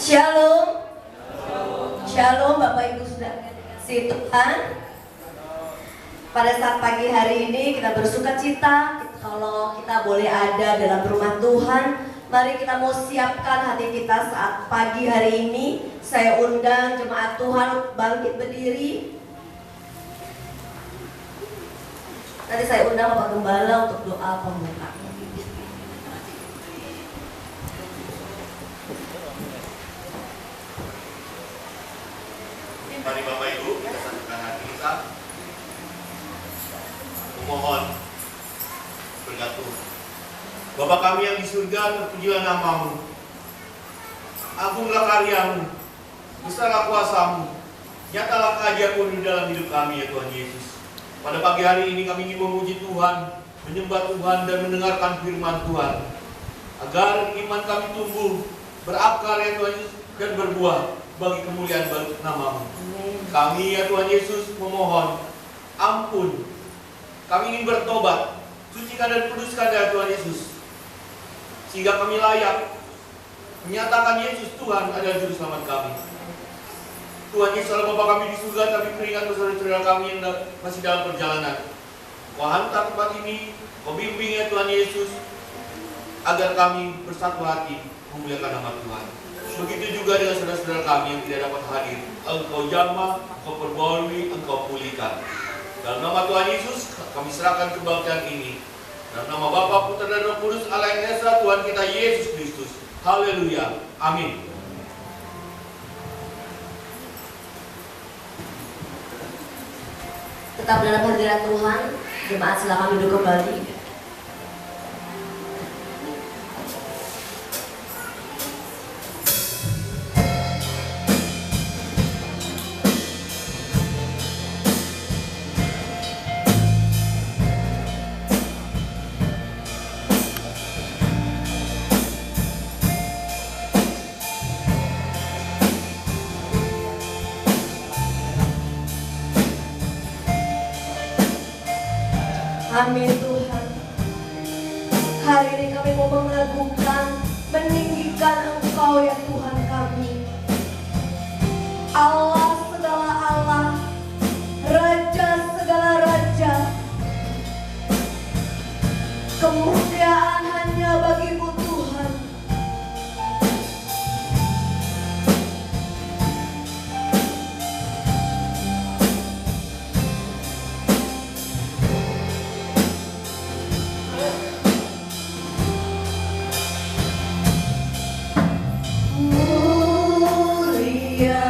Shalom. Shalom Bapak Ibu Saudara si Tuhan. Pada saat pagi hari ini kita bersuka cita kalau kita boleh ada dalam rumah Tuhan. Mari kita mau siapkan hati kita saat pagi hari ini. Saya undang jemaat Tuhan bangkit berdiri. Nanti saya undang Bapak Gembala untuk doa pembuka. Mari Bapak Ibu, kita satukan hati kita, memohon berkat Tuhan. Bapa kami yang di surga, terpujilah nama-Mu. Agunglah karya-Mu, besarlah kuasa-Mu, nyatalah keajaiban di dalam hidup kami ya Tuhan Yesus. Pada pagi hari ini kami ingin memuji Tuhan, menyembah Tuhan dan mendengarkan firman Tuhan, agar iman kami tumbuh, berakar ya Tuhan Yesus, dan berbuah bagi kemuliaan baru nama-Mu. Kami ya Tuhan Yesus memohon ampun. Kami ingin bertobat, sucikan dan kuduskan ya Tuhan Yesus, sehingga kami layak menyatakan Yesus Tuhan adalah juru selamat kami. Tuhan Yesus adalah Bapa kami di surga, kami peringat saudara-saudara kami yang masih dalam perjalanan. Kau hantar tempat ini, Kau bimbing ya Tuhan Yesus, agar kami bersatu hati memuliakan nama Tuhan. Begitu juga dengan saudara-saudara kami yang tidak dapat hadir. Engkau jamah, Engkau perbarui, Engkau pulihkan. Dalam nama Tuhan Yesus, kami serahkan kebaktian ini. Dalam nama Bapa, Putra dan Roh Kudus, Allah yang Esa, Tuhan kita Yesus Kristus. Haleluya. Amin. Tetap dalam hadirat Tuhan. Jemaat silakan duduk kembali. Amin Tuhan. Hari ini kami mau mengagungkan, meninggikan Engkau ya Tuhan kami, Allah segala Allah, Raja segala Raja. Kemuliaan hanya bagi-Mu Tuhan. Mulia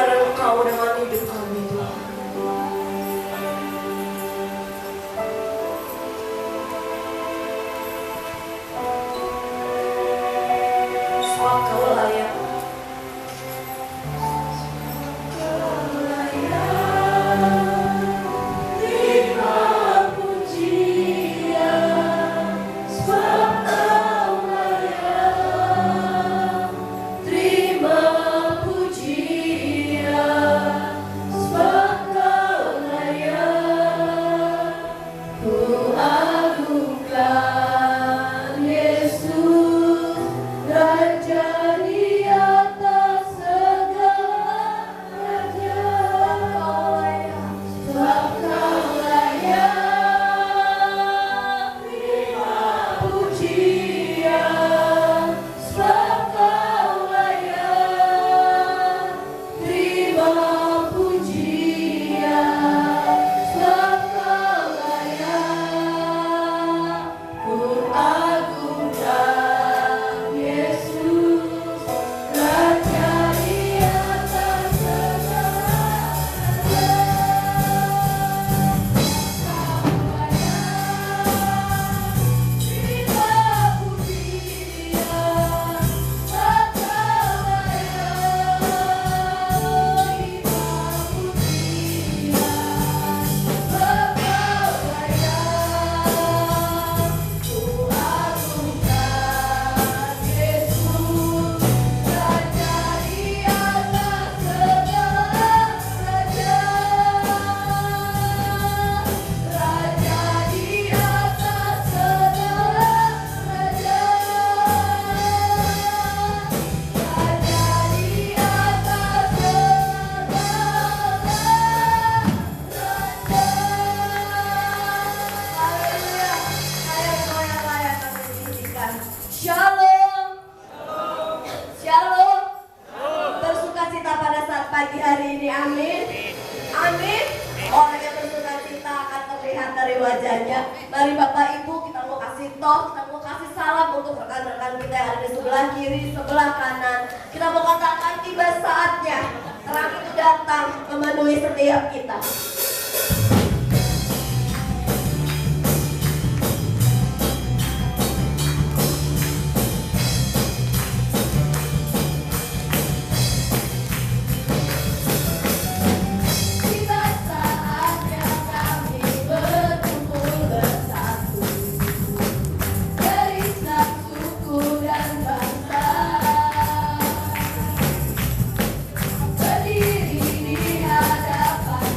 kebenaran Engkau dengan hidup kami Tuhan. Sebab Kau layak. Shalom. Shalom. Bersukacita pada saat pagi hari ini. Amin. Amin. Orang yang bersukacita akan terlihat dari wajahnya. Mari Bapak Ibu, kita mau kasih kita mau kasih salam untuk rekan-rekan kita yang ada di sebelah kiri, sebelah kanan. Kita mau katakan tiba saatnya terang itu datang memenuhi setiap kita. Berdiri di hadapan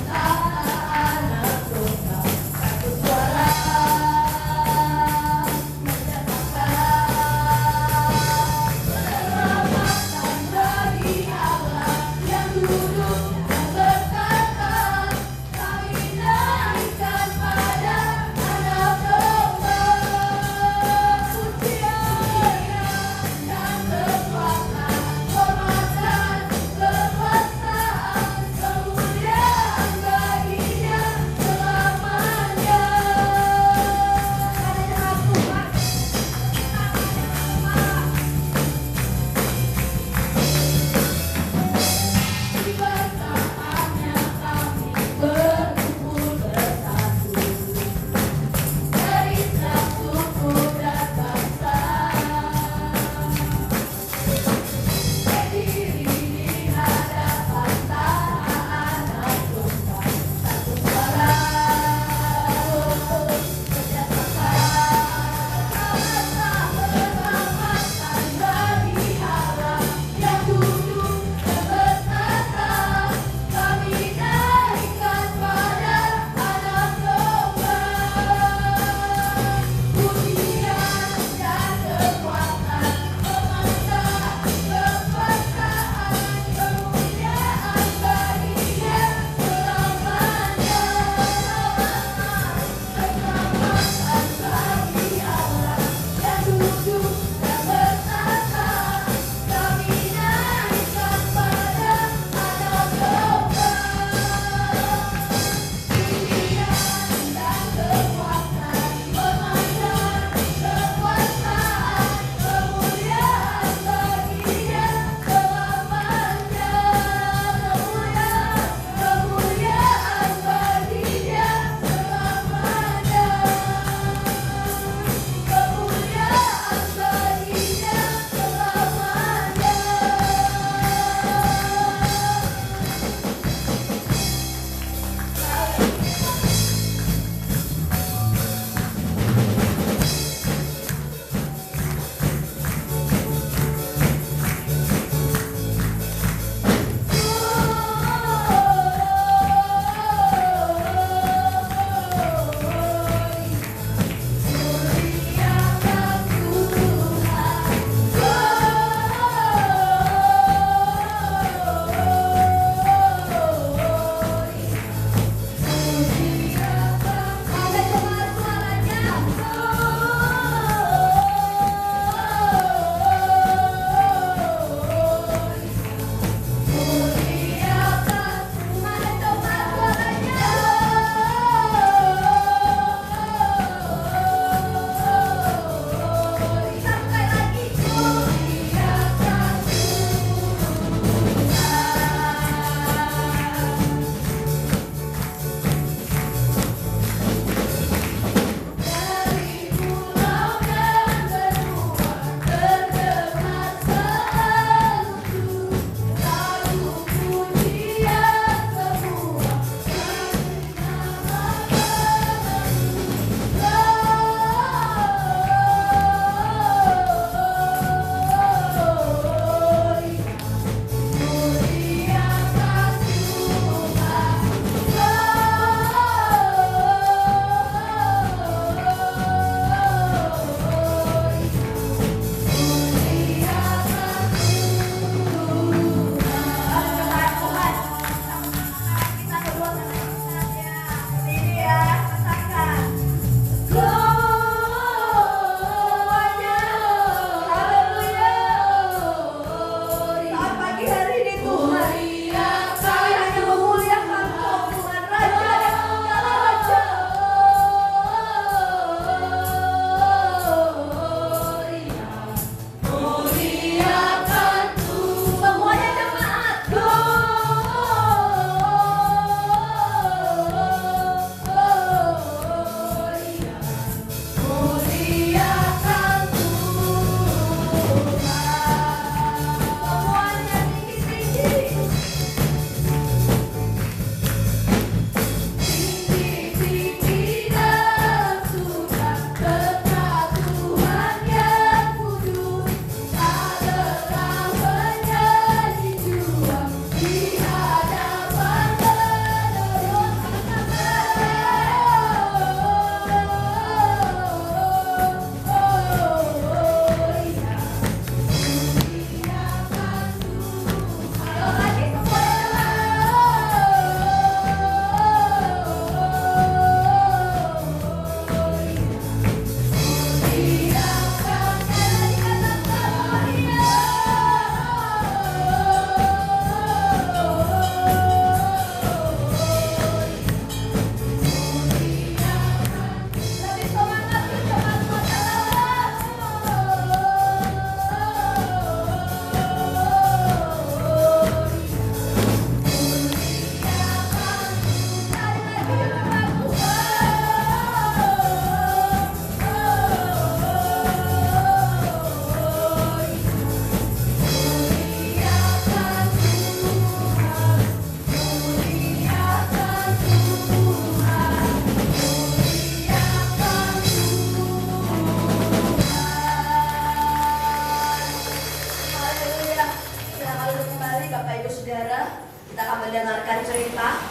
Saudara, kita akan mendengarkan cerita.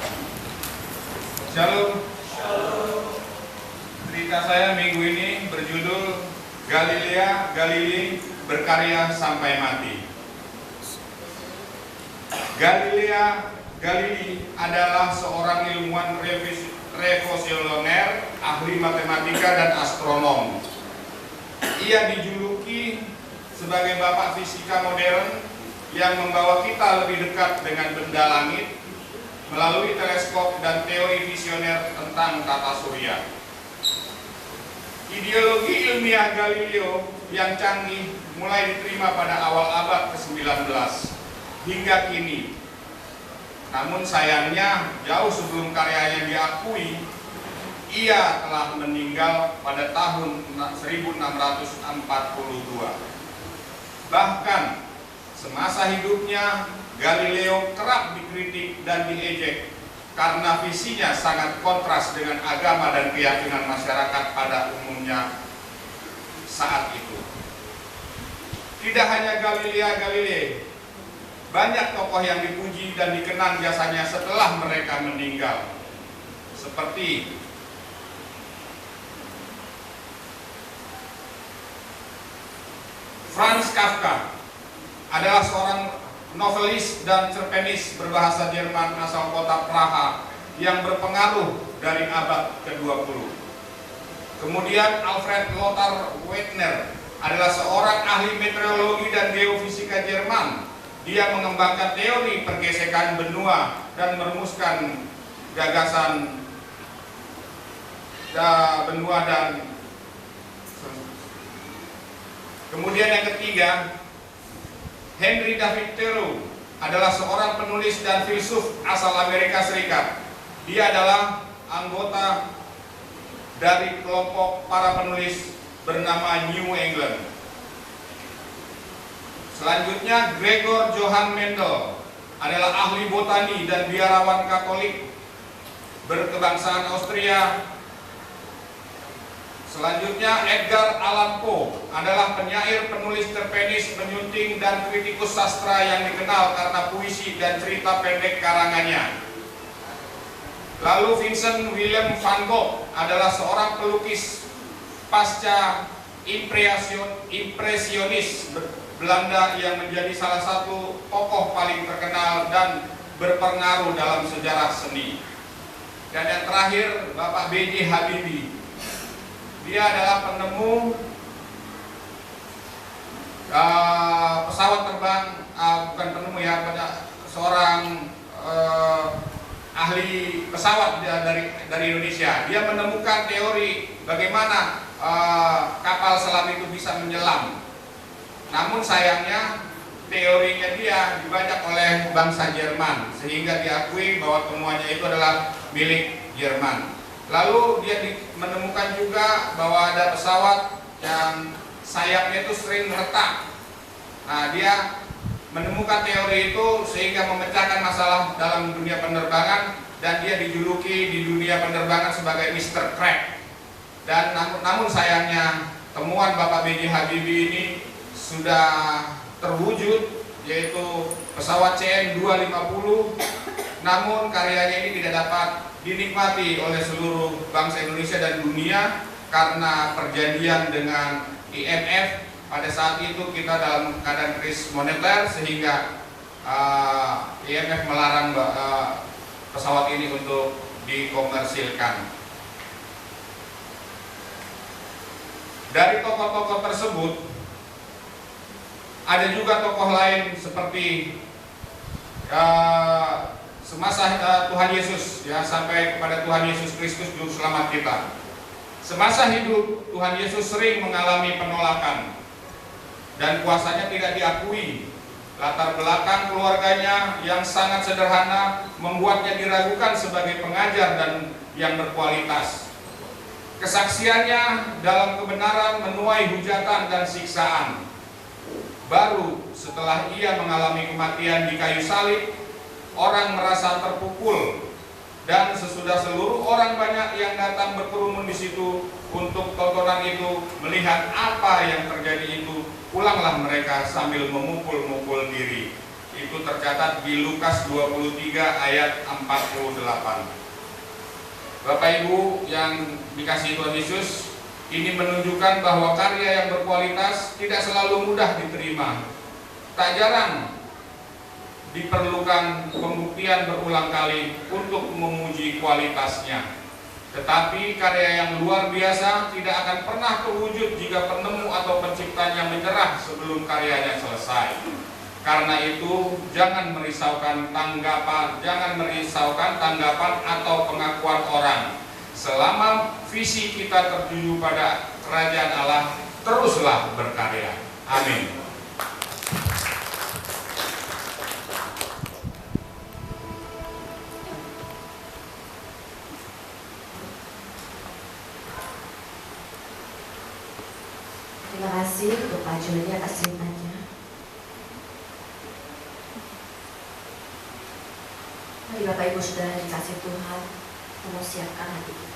Shalom. Cerita saya minggu ini berjudul Galilea Galilei berkarya sampai mati. Galilea Galilei adalah seorang ilmuwan revolusioner, ahli matematika dan astronom. Ia dijuluki sebagai bapak fisika modern yang membawa kita lebih dekat dengan benda langit melalui teleskop dan teori visioner tentang tata surya. Ideologi ilmiah Galileo yang canggih mulai diterima pada awal abad ke-19 hingga kini. Namun sayangnya jauh sebelum karyanya diakui, ia telah meninggal pada tahun 1642. Bahkan semasa hidupnya Galileo kerap dikritik dan diejek karena visinya sangat kontras dengan agama dan keyakinan masyarakat pada umumnya saat itu. Tidak hanya Galilea Galilei, banyak tokoh yang dipuji dan dikenang jasanya setelah mereka meninggal, seperti Franz Kafka adalah seorang novelis dan cerpenis berbahasa Jerman asal kota Praha yang berpengaruh dari abad ke-20. Kemudian Alfred Lothar Wegener adalah seorang ahli meteorologi dan geofisika Jerman. Dia mengembangkan teori pergesekan benua dan merumuskan gagasan benua dan kemudian yang ketiga, Henry David Thoreau adalah seorang penulis dan filsuf asal Amerika Serikat. Dia adalah anggota dari kelompok para penulis bernama New England. Selanjutnya, Gregor Johann Mendel adalah ahli botani dan biarawan Katolik berkebangsaan Austria. Selanjutnya, Edgar Allan Poe adalah penyair, penulis, cerpenis, penyunting, dan kritikus sastra yang dikenal karena puisi dan cerita pendek karangannya. Lalu Vincent Willem van Gogh adalah seorang pelukis pasca impresionis Belanda yang menjadi salah satu tokoh paling terkenal dan berpengaruh dalam sejarah seni. Dan yang terakhir, Bapak B.J. Habibie. Dia adalah penemu pesawat terbang, bukan penemu ya, seorang ahli pesawat dari Indonesia. Dia menemukan teori bagaimana kapal selam itu bisa menyelam. Namun sayangnya teorinya dia dibajak oleh bangsa Jerman sehingga diakui bahwa temuannya itu adalah milik Jerman. Lalu dia menemukan juga bahwa ada pesawat yang sayapnya itu sering retak. Nah, dia menemukan teori itu sehingga memecahkan masalah dalam dunia penerbangan dan dia dijuluki di dunia penerbangan sebagai Mr. Crack. Dan namun sayangnya temuan Bapak B.J. Habibie ini sudah terwujud, yaitu pesawat CN-250. Namun karyanya ini tidak dapat dinikmati oleh seluruh bangsa Indonesia dan dunia karena perjanjian dengan IMF. Pada saat itu kita dalam keadaan krisis moneter sehingga IMF melarang pesawat ini untuk dikomersilkan. Dari tokoh-tokoh tersebut ada juga tokoh lain seperti semasa Tuhan Yesus, ya, sampai kepada Tuhan Yesus Kristus juru selamat kita. Semasa hidup Tuhan Yesus sering mengalami penolakan dan kuasanya tidak diakui. Latar belakang keluarganya yang sangat sederhana membuatnya diragukan sebagai pengajar dan yang berkualitas. Kesaksiannya dalam kebenaran menuai hujatan dan siksaan. Baru setelah ia mengalami kematian di kayu salib, orang merasa terpukul, dan sesudah seluruh orang banyak yang datang berkerumun di situ untuk tontonan itu melihat apa yang terjadi itu, pulanglah mereka sambil memukul-mukul diri. Itu tercatat di Lukas 23 ayat 48. Bapak Ibu yang dikasihi Tuhan Yesus, ini menunjukkan bahwa karya yang berkualitas tidak selalu mudah diterima. Tak jarang diperlukan pembuktian berulang kali untuk memuji kualitasnya. Tetapi karya yang luar biasa tidak akan pernah terwujud jika penemu atau penciptanya menyerah sebelum karyanya selesai. Karena itu jangan merisaukan tanggapan atau pengakuan orang. Selama visi kita tertuju pada kerajaan Allah, teruslah berkarya. Amin. Terima kasih untuk Pak Joni atas ceritanya. Mari Bapak Ibu Saudara dikasih Tuhan, kita mau siapkan hati kita.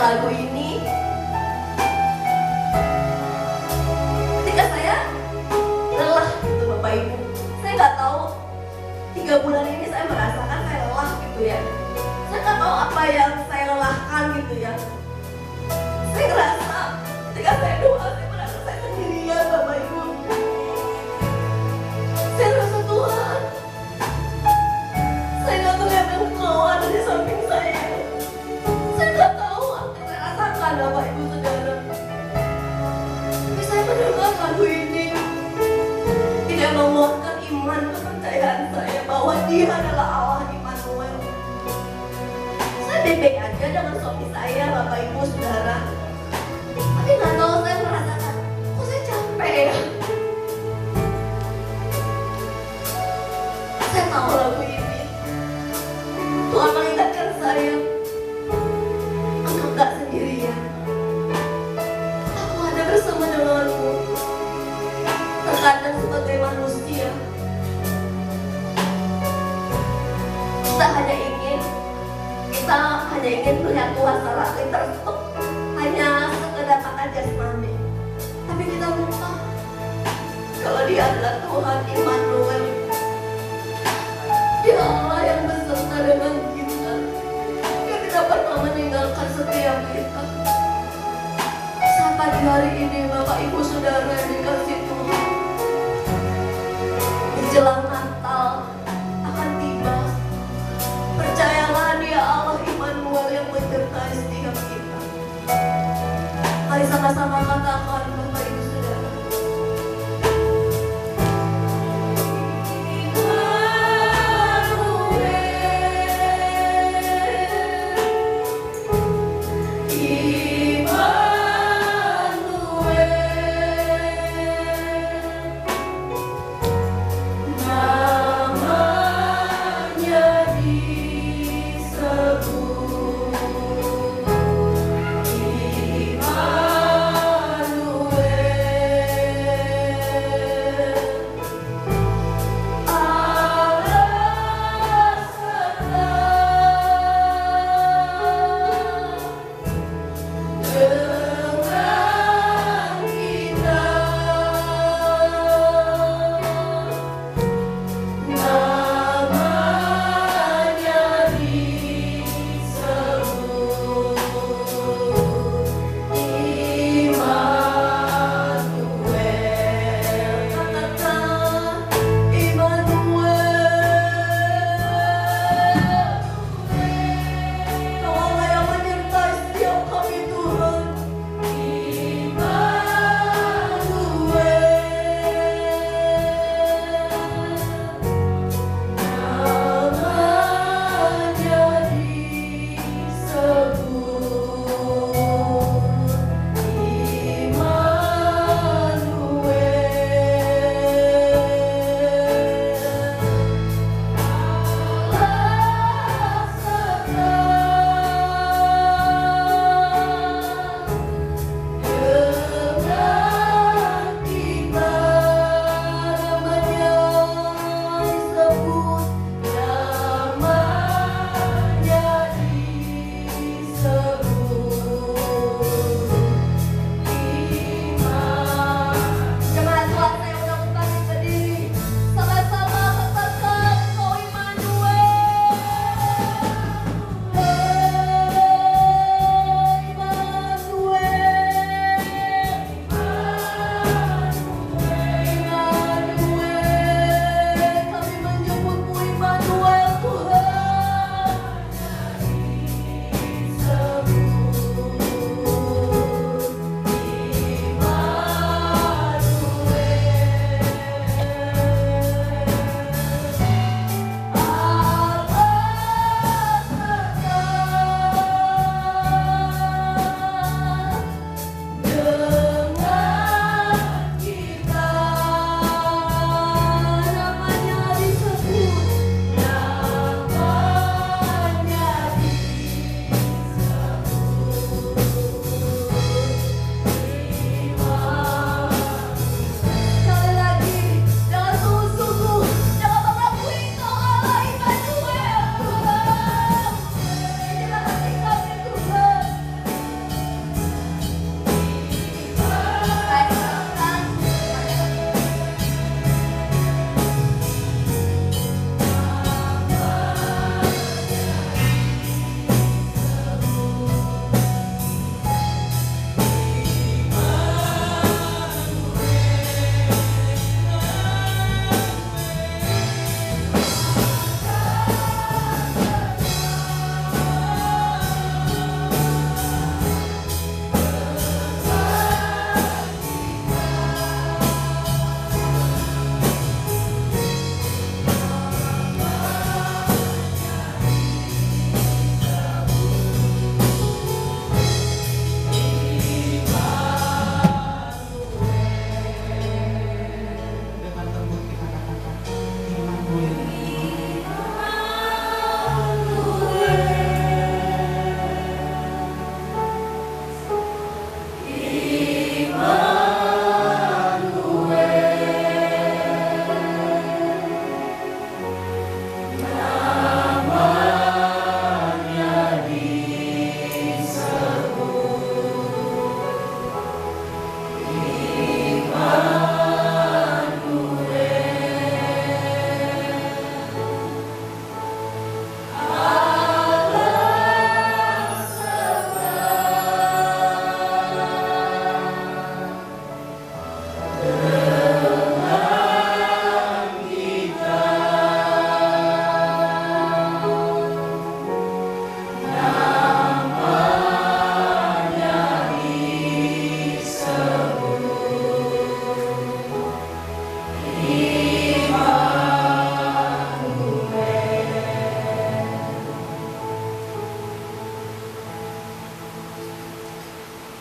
Lagu ini ketika saya lelah gitu Bapak Ibu, saya nggak tahu 3 bulan ini saya merasakan saya lelah gitu ya. Saya nggak tahu apa yang saya lelahkan gitu ya. Saya ngerasa ketika saya doa, saya merasa saya sendirian Bapak Ibu. Saya rasa Tuhan, saya nggak melihat Engkau ada di samping saya. Saya nggak tahu Bapak Ibu Saudara, tapi saya mendengar lagu ini tidak menguatkan iman kepercayaan saya bahwa Dia adalah Allah Immanuel. Saya baik-baik aja dengan suami saya, Bapak Ibu Saudara, tapi nggak tahu saya merasakan kok saya capek ya. Saya tahu lagu ini Tuhan mengingatkan saya, engkau nggak sendirian. Bersama denganmu. Terkadang sebagai manusia kita hanya ingin melihat Tuhan secara tertutup, hanya sekedar makan jasmani. Tapi kita lupa kalau Dia adalah Tuhan Immanuel. Dia Allah yang beserta dengan kita. Dia tidak pernah meninggalkan setiap kita. Pagi hari ini Bapak Ibu Saudara yang dikasih Tuhan, menjelang Natal akan tiba. Percayalah Dia Allah Immanuel yang menyertai setiap kita. Mari sama-sama katakan Bapak Ibu Saudara. Namanya disebut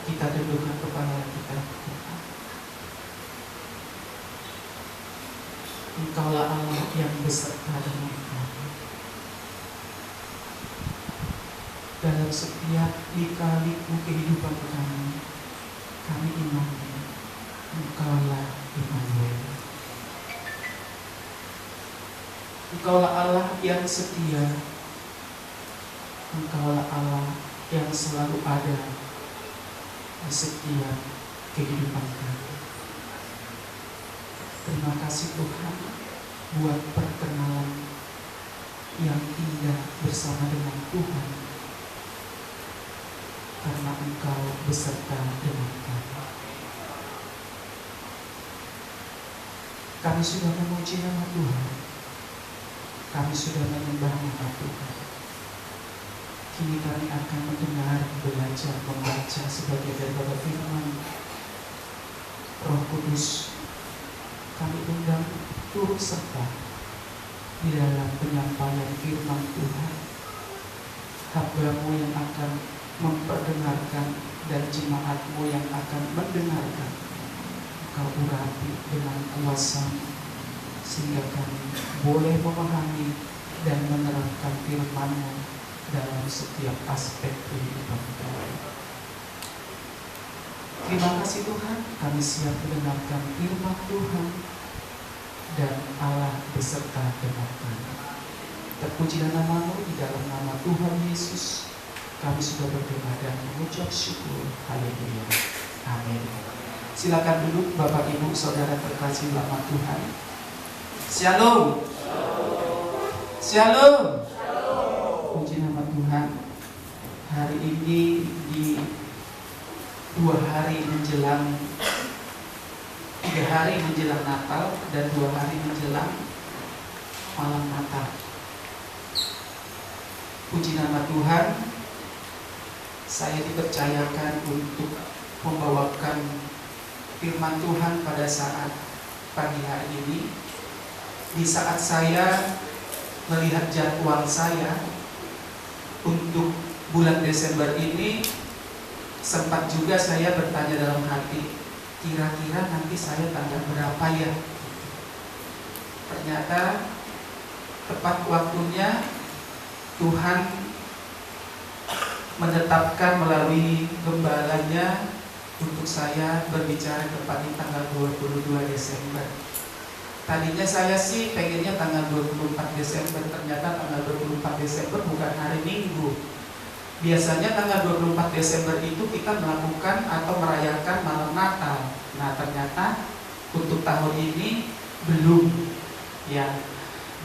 Kita tundukkan kepala kita. Engkaulah Allah yang beserta dengan kami. Dalam setiap lika-liku kehidupan kami imani Engkaulah Immanuel. Engkaulah Allah yang setia. Engkaulah Allah yang selalu ada di setiap kehidupan kami. Terima kasih Tuhan buat perkenalan yang indah bersama dengan Tuhan, karena Engkau beserta dengan kami. Kami sudah memuji nama Tuhan, kami sudah menyembah nama Tuhan. Kini kami akan mendengar, belajar, membaca sebagai daripada firman. Roh Kudus, kami undang turut serta di dalam penyampaian firman Tuhan. Hamba-Mu yang akan memperdengarkan dan jemaat-Mu yang akan mendengarkan, Kau urapi dengan kuasa sehingga kami boleh memahami dan menerapkan firman-Mu dalam setiap aspek kehidupan kami. Terima kasih Tuhan, kami siap mendengarkan firman Tuhan dan Allah beserta dengan kami. Terpujilah nama-Mu di dalam nama Tuhan Yesus. Kami sudah berdoa dan mengucap syukur. Haleluya. Amin. Silakan duduk Bapak Ibu Saudara terkasih nama Tuhan. Shalom. Shalom. Puji nama Tuhan. Hari ini di 3 hari menjelang Natal dan 2 hari menjelang malam Natal. Puji nama Tuhan, saya dipercayakan untuk membawakan firman Tuhan pada saat pagi hari ini. Di saat saya melihat jadwal saya untuk bulan Desember ini, sempat juga saya bertanya dalam hati, kira-kira nanti saya tanggal berapa ya? Ternyata tepat waktunya Tuhan menetapkan melalui gembalanya untuk saya berbicara tepat di tanggal 22 Desember. Tadinya saya sih pengennya tanggal 24 Desember, ternyata tanggal 24 Desember bukan hari Minggu. Biasanya tanggal 24 Desember itu kita melakukan atau merayakan malam Natal. Nah, ternyata untuk tahun ini belum ya.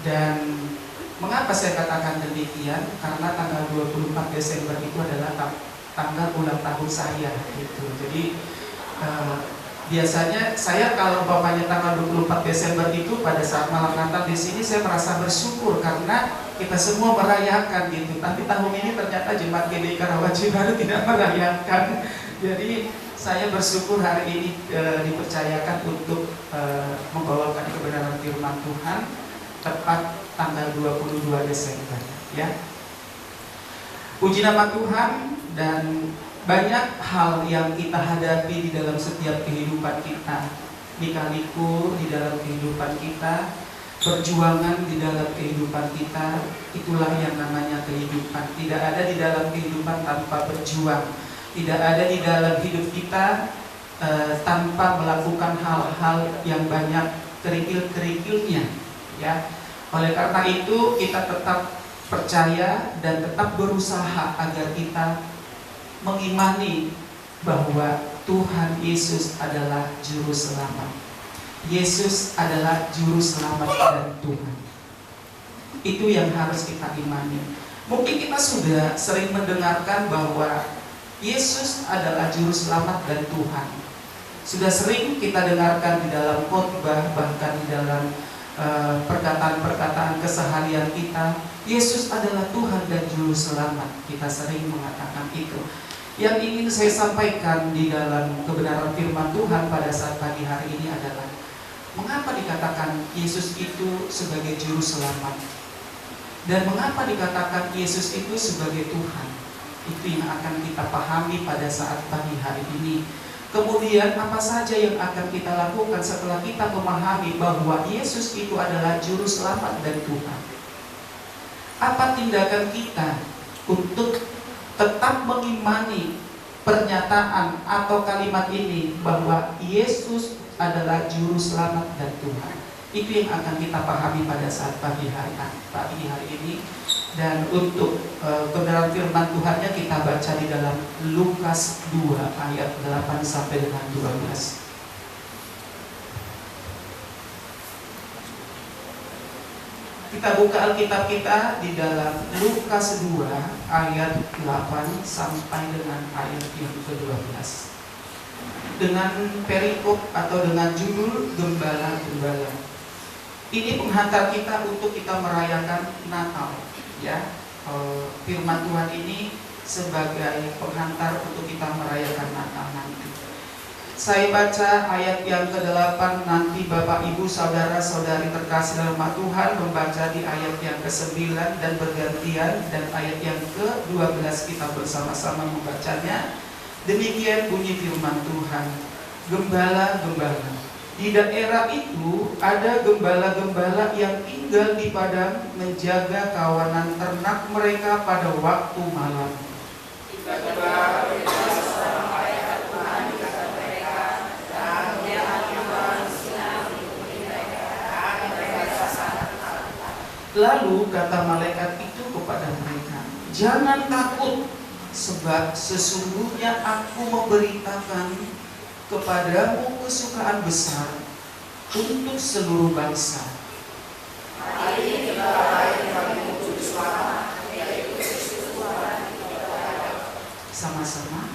Dan mengapa saya katakan demikian? Karena tanggal 24 Desember itu adalah tanggal ulang tahun saya gitu. Jadi biasanya saya kalau bapaknya tanggal 24 Desember itu pada saat malam Natal di sini saya merasa bersyukur karena kita semua merayakan gitu. Tapi tahun ini ternyata Jemaat GDI Karawaci Baru tidak merayakan. Jadi saya bersyukur hari ini dipercayakan untuk membawakan kebenaran firman Tuhan tepat tanggal 22 Desember ya. Puji nama Tuhan. Dan banyak hal yang kita hadapi di dalam setiap kehidupan kita, lika-liku di dalam kehidupan kita, perjuangan di dalam kehidupan kita. Itulah yang namanya kehidupan. Tidak ada di dalam kehidupan tanpa berjuang. Tidak ada di dalam hidup kita tanpa melakukan hal-hal yang banyak kerikil-kerikilnya ya. Oleh karena itu kita tetap percaya dan tetap berusaha agar kita mengimani bahwa Tuhan Yesus adalah juru selamat. Yesus adalah juru selamat dan Tuhan. Itu yang harus kita imani. Mungkin kita sudah sering mendengarkan bahwa Yesus adalah juru selamat dan Tuhan. Sudah sering kita dengarkan di dalam khotbah, bahkan di dalam perkataan-perkataan keseharian kita, Yesus adalah Tuhan dan juru selamat. Kita sering mengatakan itu. Yang ingin saya sampaikan di dalam kebenaran firman Tuhan pada saat pagi hari ini adalah, mengapa dikatakan Yesus itu sebagai juru selamat? Dan mengapa dikatakan Yesus itu sebagai Tuhan? Itu yang akan kita pahami pada saat pagi hari ini. Kemudian apa saja yang akan kita lakukan setelah kita memahami bahwa Yesus itu adalah juru selamat dari Tuhan? Apa tindakan kita untuk tetap mengimani pernyataan atau kalimat ini bahwa Yesus adalah juru selamat dari Tuhan? Itu yang akan kita pahami pada saat pagi hari ini. Dan untuk kebenaran firman Tuhannya kita baca di dalam Lukas 2 ayat 8 sampai dengan 12. Kita buka Alkitab kita di dalam Lukas 2 ayat 8 sampai dengan ayat yang ke-12. Dengan perikop atau dengan judul Gembala-Gembala. Ini penghantar kita untuk kita merayakan Natal. Ya, firman Tuhan ini sebagai penghantar untuk kita merayakan Natal nanti. Saya baca ayat yang ke-8, nanti Bapak Ibu Saudara-saudari terkasih dalam Tuhan membaca di ayat yang ke-9 dan bergantian, dan ayat yang ke-12 kita bersama-sama membacanya. Demikian bunyi firman Tuhan. Gembala-gembala. Di daerah itu ada gembala-gembala yang tinggal di padang menjaga kawanan ternak mereka pada waktu malam. Lalu kata malaikat itu kepada mereka, jangan takut, sebab sesungguhnya aku memberitakan kepadamu kesukaan besar untuk seluruh bangsa. Sama-sama.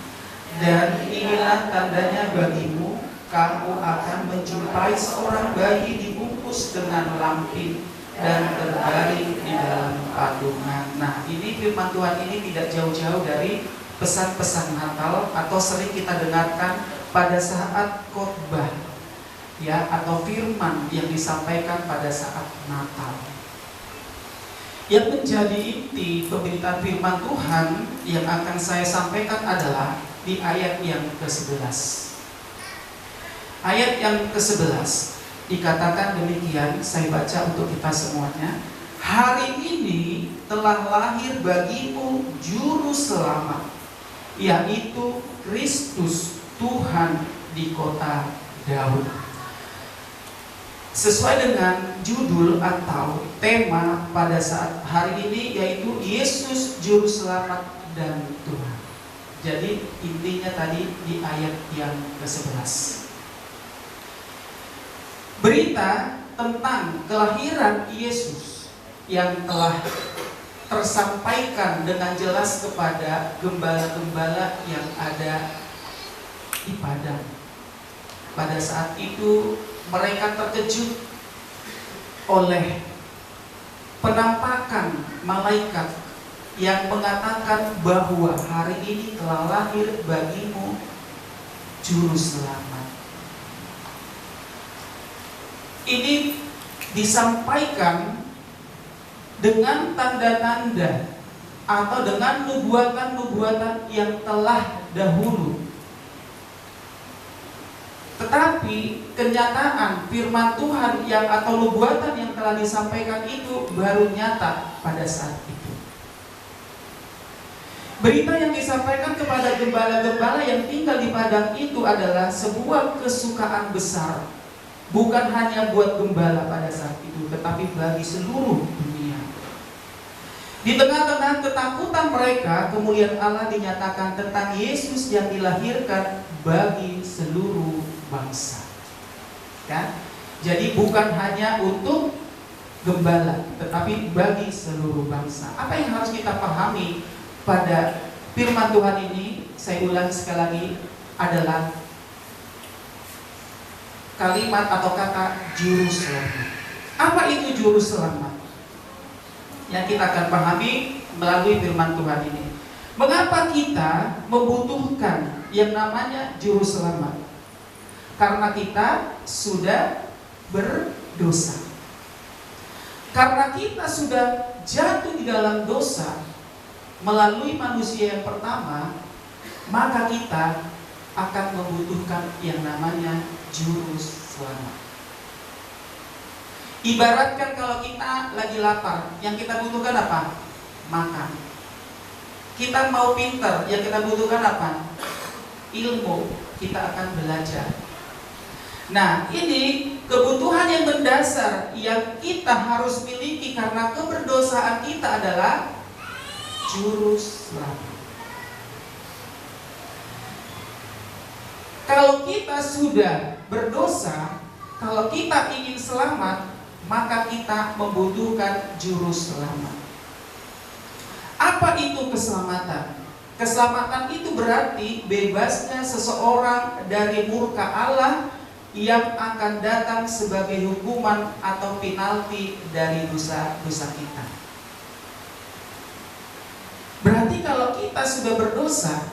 Dan inilah tandanya bagimu, kamu akan menjumpai seorang bayi dibungkus dengan lampin dan terbaring di dalam padungan. Nah, ini firman Tuhan ini tidak jauh-jauh dari pesan-pesan Natal atau sering kita dengarkan pada saat khotbah, ya, atau firman yang disampaikan pada saat Natal. Yang menjadi inti pemberitaan firman Tuhan yang akan saya sampaikan adalah di ayat yang ke-11. Ayat yang ke-11 dikatakan demikian, saya baca untuk kita semuanya. Hari ini telah lahir bagimu juru selamat, yaitu Kristus Tuhan di kota Daud. Sesuai dengan judul atau tema pada saat hari ini, yaitu Yesus Juru Selamat dan Tuhan. Jadi intinya tadi di ayat yang ke-11. Berita tentang kelahiran Yesus yang telah tersampaikan dengan jelas kepada gembala-gembala yang ada di padang. Pada saat itu mereka terkejut oleh penampakan malaikat yang mengatakan bahwa hari ini telah lahir bagimu juru selamat. Ini disampaikan dengan tanda-tanda atau dengan nubuatan-nubuatan yang telah dahulu. Tetapi kenyataan firman Tuhan yang atau nubuatan yang telah disampaikan itu baru nyata pada saat itu. Berita yang disampaikan kepada gembala-gembala yang tinggal di padang itu adalah sebuah kesukaan besar. Bukan hanya buat gembala pada saat itu, tetapi bagi seluruh dunia. Di tengah-tengah ketakutan mereka, kemuliaan Allah dinyatakan tentang Yesus yang dilahirkan bagi seluruh bangsa. Kan? Jadi bukan hanya untuk gembala, tetapi bagi seluruh bangsa. Apa yang harus kita pahami pada firman Tuhan ini, saya ulang sekali lagi, adalah kalimat atau kata juru selamat. Apa itu juru selamat? Yang kita akan pahami melalui firman Tuhan ini. Mengapa kita membutuhkan yang namanya juru selamat? Karena kita sudah berdosa. Karena kita sudah jatuh di dalam dosa, melalui manusia yang pertama, maka kita akan membutuhkan yang namanya juru selamat. Ibaratkan kalau kita lagi lapar, yang kita butuhkan apa? Makan. Kita mau pinter, yang kita butuhkan apa? Ilmu. Kita akan belajar. Nah, ini kebutuhan yang mendasar yang kita harus miliki karena keberdosaan kita adalah juru selamat. Kalau kita sudah berdosa, kalau kita ingin selamat, maka kita membutuhkan juru selamat. Apa itu keselamatan? Keselamatan itu berarti bebasnya seseorang dari murka Allah yang akan datang sebagai hukuman atau penalti dari dosa-dosa kita. Berarti kalau kita sudah berdosa,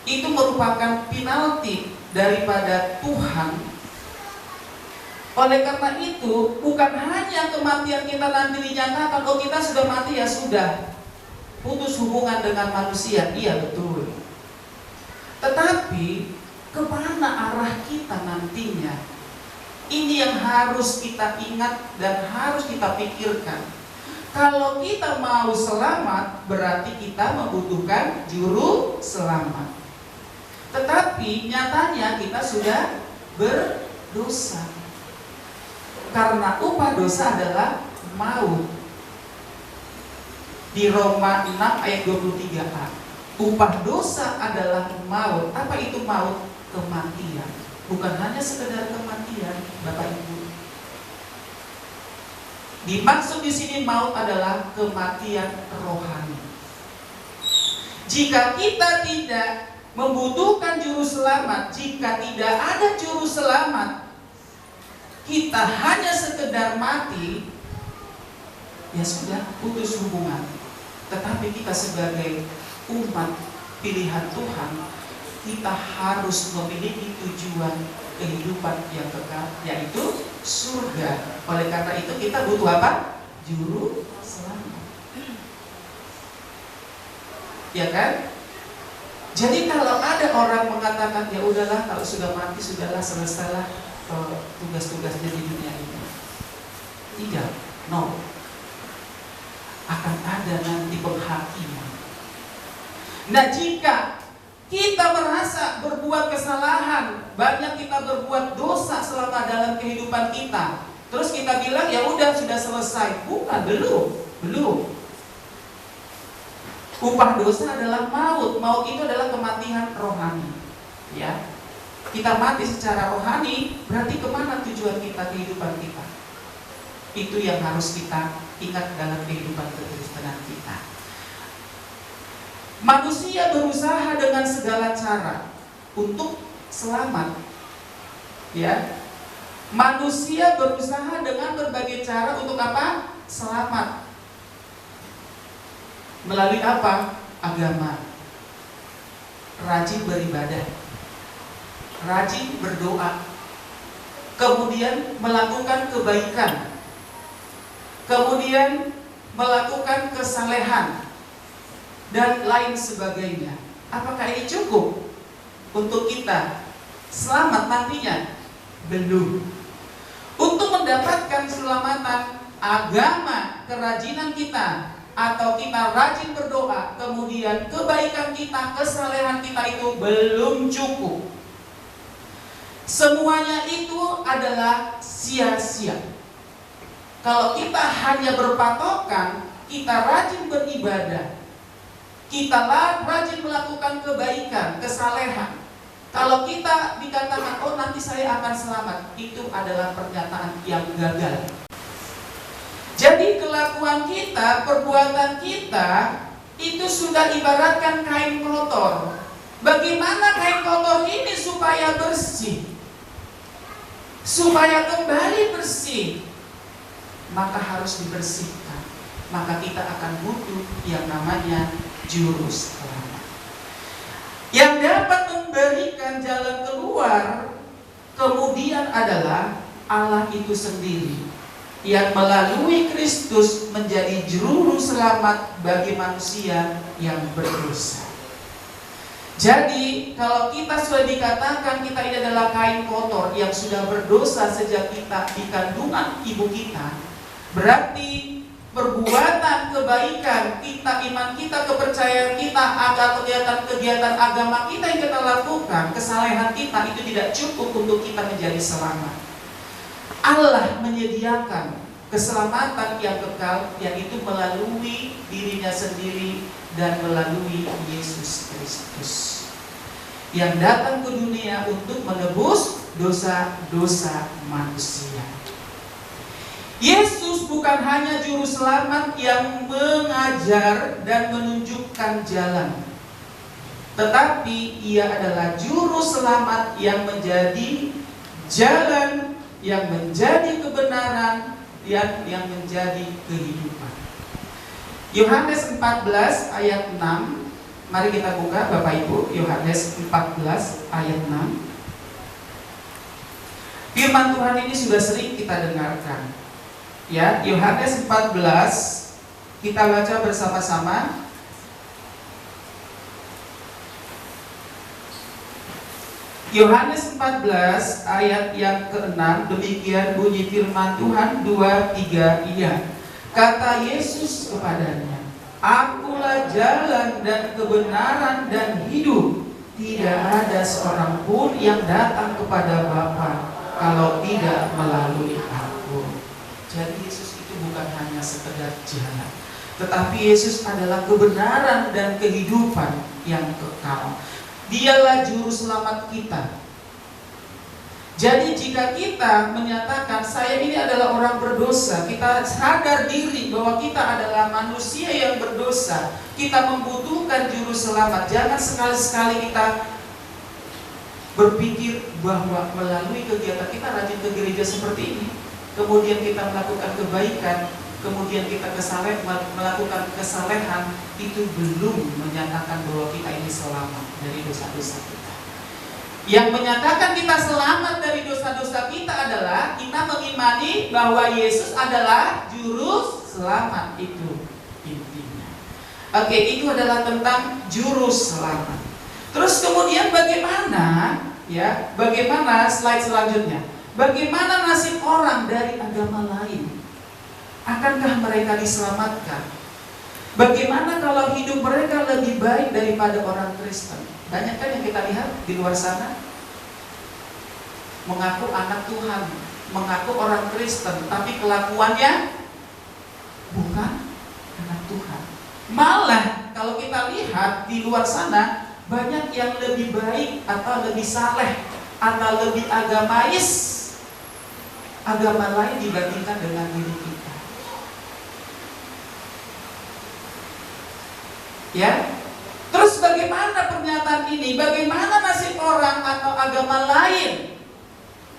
itu merupakan penalti daripada Tuhan. Oleh karena itu, bukan hanya kematian kita nanti dinyatakan, oh kita sudah mati ya sudah, putus hubungan dengan manusia, iya betul. Tetapi kemana arah kita nantinya? Ini yang harus kita ingat dan harus kita pikirkan. Kalau kita mau selamat, berarti kita membutuhkan juru selamat. Tetapi nyatanya kita sudah berdosa. Karena upah dosa adalah maut. Di Roma 6 ayat 23a, upah dosa adalah maut. Apa itu maut? Kematian. Bukan hanya sekedar kematian, Bapak Ibu. Dimaksud di sini maut adalah kematian rohani. Jika kita tidak membutuhkan juru selamat, jika tidak ada juru selamat, kita hanya sekedar mati, ya sudah, putus hubungan. Tetapi kita sebagai umat pilihan Tuhan, kita harus memiliki tujuan kehidupan yang kekal, yaitu surga. Oleh karena itu kita butuh apa? Juru selamat. Ya kan? Jadi kalau ada orang mengatakan, ya udahlah, kalau sudah mati sudahlah, selesailah tugas-tugasnya di dunia ini. Tidak, no. Akan ada nanti penghakiman. Nah, jika kita merasa berbuat kesalahan, banyak kita berbuat dosa selama dalam kehidupan kita, terus kita bilang ya udah sudah selesai. Bukan, belum. Upah dosa adalah maut. Maut itu adalah kematian rohani. Ya, kita mati secara rohani, berarti kemana tujuan kita, kehidupan kita? Itu yang harus kita ingat dalam kehidupan kekristenan kita. Manusia berusaha dengan segala cara untuk selamat. Ya, manusia berusaha dengan berbagai cara untuk apa? Selamat. Melalui apa? Agama. Rajin beribadah, rajin berdoa, kemudian melakukan kebaikan, kemudian melakukan kesalehan, dan lain sebagainya. Apakah ini cukup untuk kita selamat nantinya? Belum. Untuk mendapatkan keselamatan, agama, kerajinan kita, atau kita rajin berdoa, kemudian kebaikan kita, kesalehan kita itu belum cukup. Semuanya itu adalah sia-sia. Kalau kita hanya berpatokan, kita rajin beribadah, kita rajin melakukan kebaikan, kesalehan. Kalau kita dikatakan, oh nanti saya akan selamat, itu adalah pernyataan yang gagal. Jadi kelakuan kita, perbuatan kita, itu sudah ibaratkan kain kotor. Bagaimana kain kotor ini supaya bersih? Supaya kembali bersih, maka harus dibersihkan. Maka kita akan butuh yang namanya juru selamat, yang dapat memberikan jalan keluar kemudian adalah Allah itu sendiri. yang melalui Kristus menjadi juru selamat bagi manusia yang berdosa. Jadi kalau kita sudah dikatakan kita ini adalah kain kotor yang sudah berdosa sejak kita di kandungan ibu kita, berarti perbuatan kebaikan kita, iman kita, kepercayaan kita, atau kegiatan agama kita yang kita lakukan, kesalehan kita itu tidak cukup untuk kita menjadi selamat. Allah menyediakan keselamatan yang kekal, yaitu melalui dirinya sendiri dan melalui Yesus Kristus yang datang ke dunia untuk menebus dosa-dosa manusia. Yesus bukan hanya juru selamat yang mengajar dan menunjukkan jalan, tetapi Ia adalah juru selamat yang menjadi jalan, yang menjadi kebenaran, yang menjadi kehidupan. Yohanes 14 ayat 6. Mari kita buka Bapak Ibu, Yohanes 14 ayat 6. Firman Tuhan ini sudah sering kita dengarkan. Ya, Yohanes 14 kita baca bersama-sama. Yohanes 14 ayat yang ke-6, demikian bunyi firman Tuhan, 2-3, iya. Kata Yesus kepadanya, Akulah jalan dan kebenaran dan hidup. Tidak ada seorang pun yang datang kepada Bapa kalau tidak melalui Aku. Jadi Yesus itu bukan hanya sekedar jalan, tetapi Yesus adalah kebenaran dan kehidupan yang kekal. Dialah juru selamat kita. Jadi jika kita menyatakan saya ini adalah orang berdosa, kita sadar diri bahwa kita adalah manusia yang berdosa, kita membutuhkan juru selamat. Jangan sekali-sekali kita berpikir bahwa melalui kegiatan kita rajin ke gereja seperti ini, kemudian kita melakukan kebaikan, kemudian kita melakukan kesalehan, itu belum menyatakan bahwa kita ini selamat dari dosa-dosa kita. Yang menyatakan kita selamat dari dosa-dosa kita adalah kita mengimani bahwa Yesus adalah juru selamat, itu intinya. Oke, itu adalah tentang juru selamat. Terus kemudian bagaimana, ya? Bagaimana slide selanjutnya? Bagaimana nasib orang dari agama lain? Akankah mereka diselamatkan? Bagaimana kalau hidup mereka lebih baik daripada orang Kristen? Banyak kan yang kita lihat di luar sana mengaku anak Tuhan, mengaku orang Kristen, tapi kelakuannya bukan anak Tuhan. Malah kalau kita lihat di luar sana, banyak yang lebih baik atau lebih saleh atau lebih agamais agama lain dibandingkan dengan diri kita. Ya, terus bagaimana pernyataan ini? Bagaimana nasib orang atau agama lain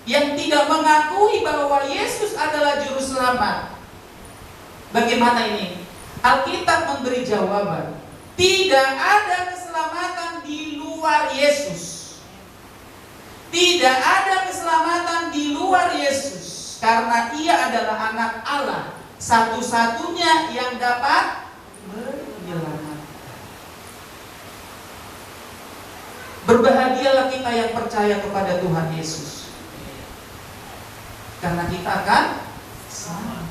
yang tidak mengakui bahwa Yesus adalah juru selamat? Bagaimana ini? Alkitab memberi jawaban. Tidak ada keselamatan di luar Yesus. Tidak ada keselamatan di luar Yesus, karena Ia adalah anak Allah, satu-satunya yang dapat menyelamatkan. Berbahagialah kita yang percaya kepada Tuhan Yesus, karena kita akan selamat.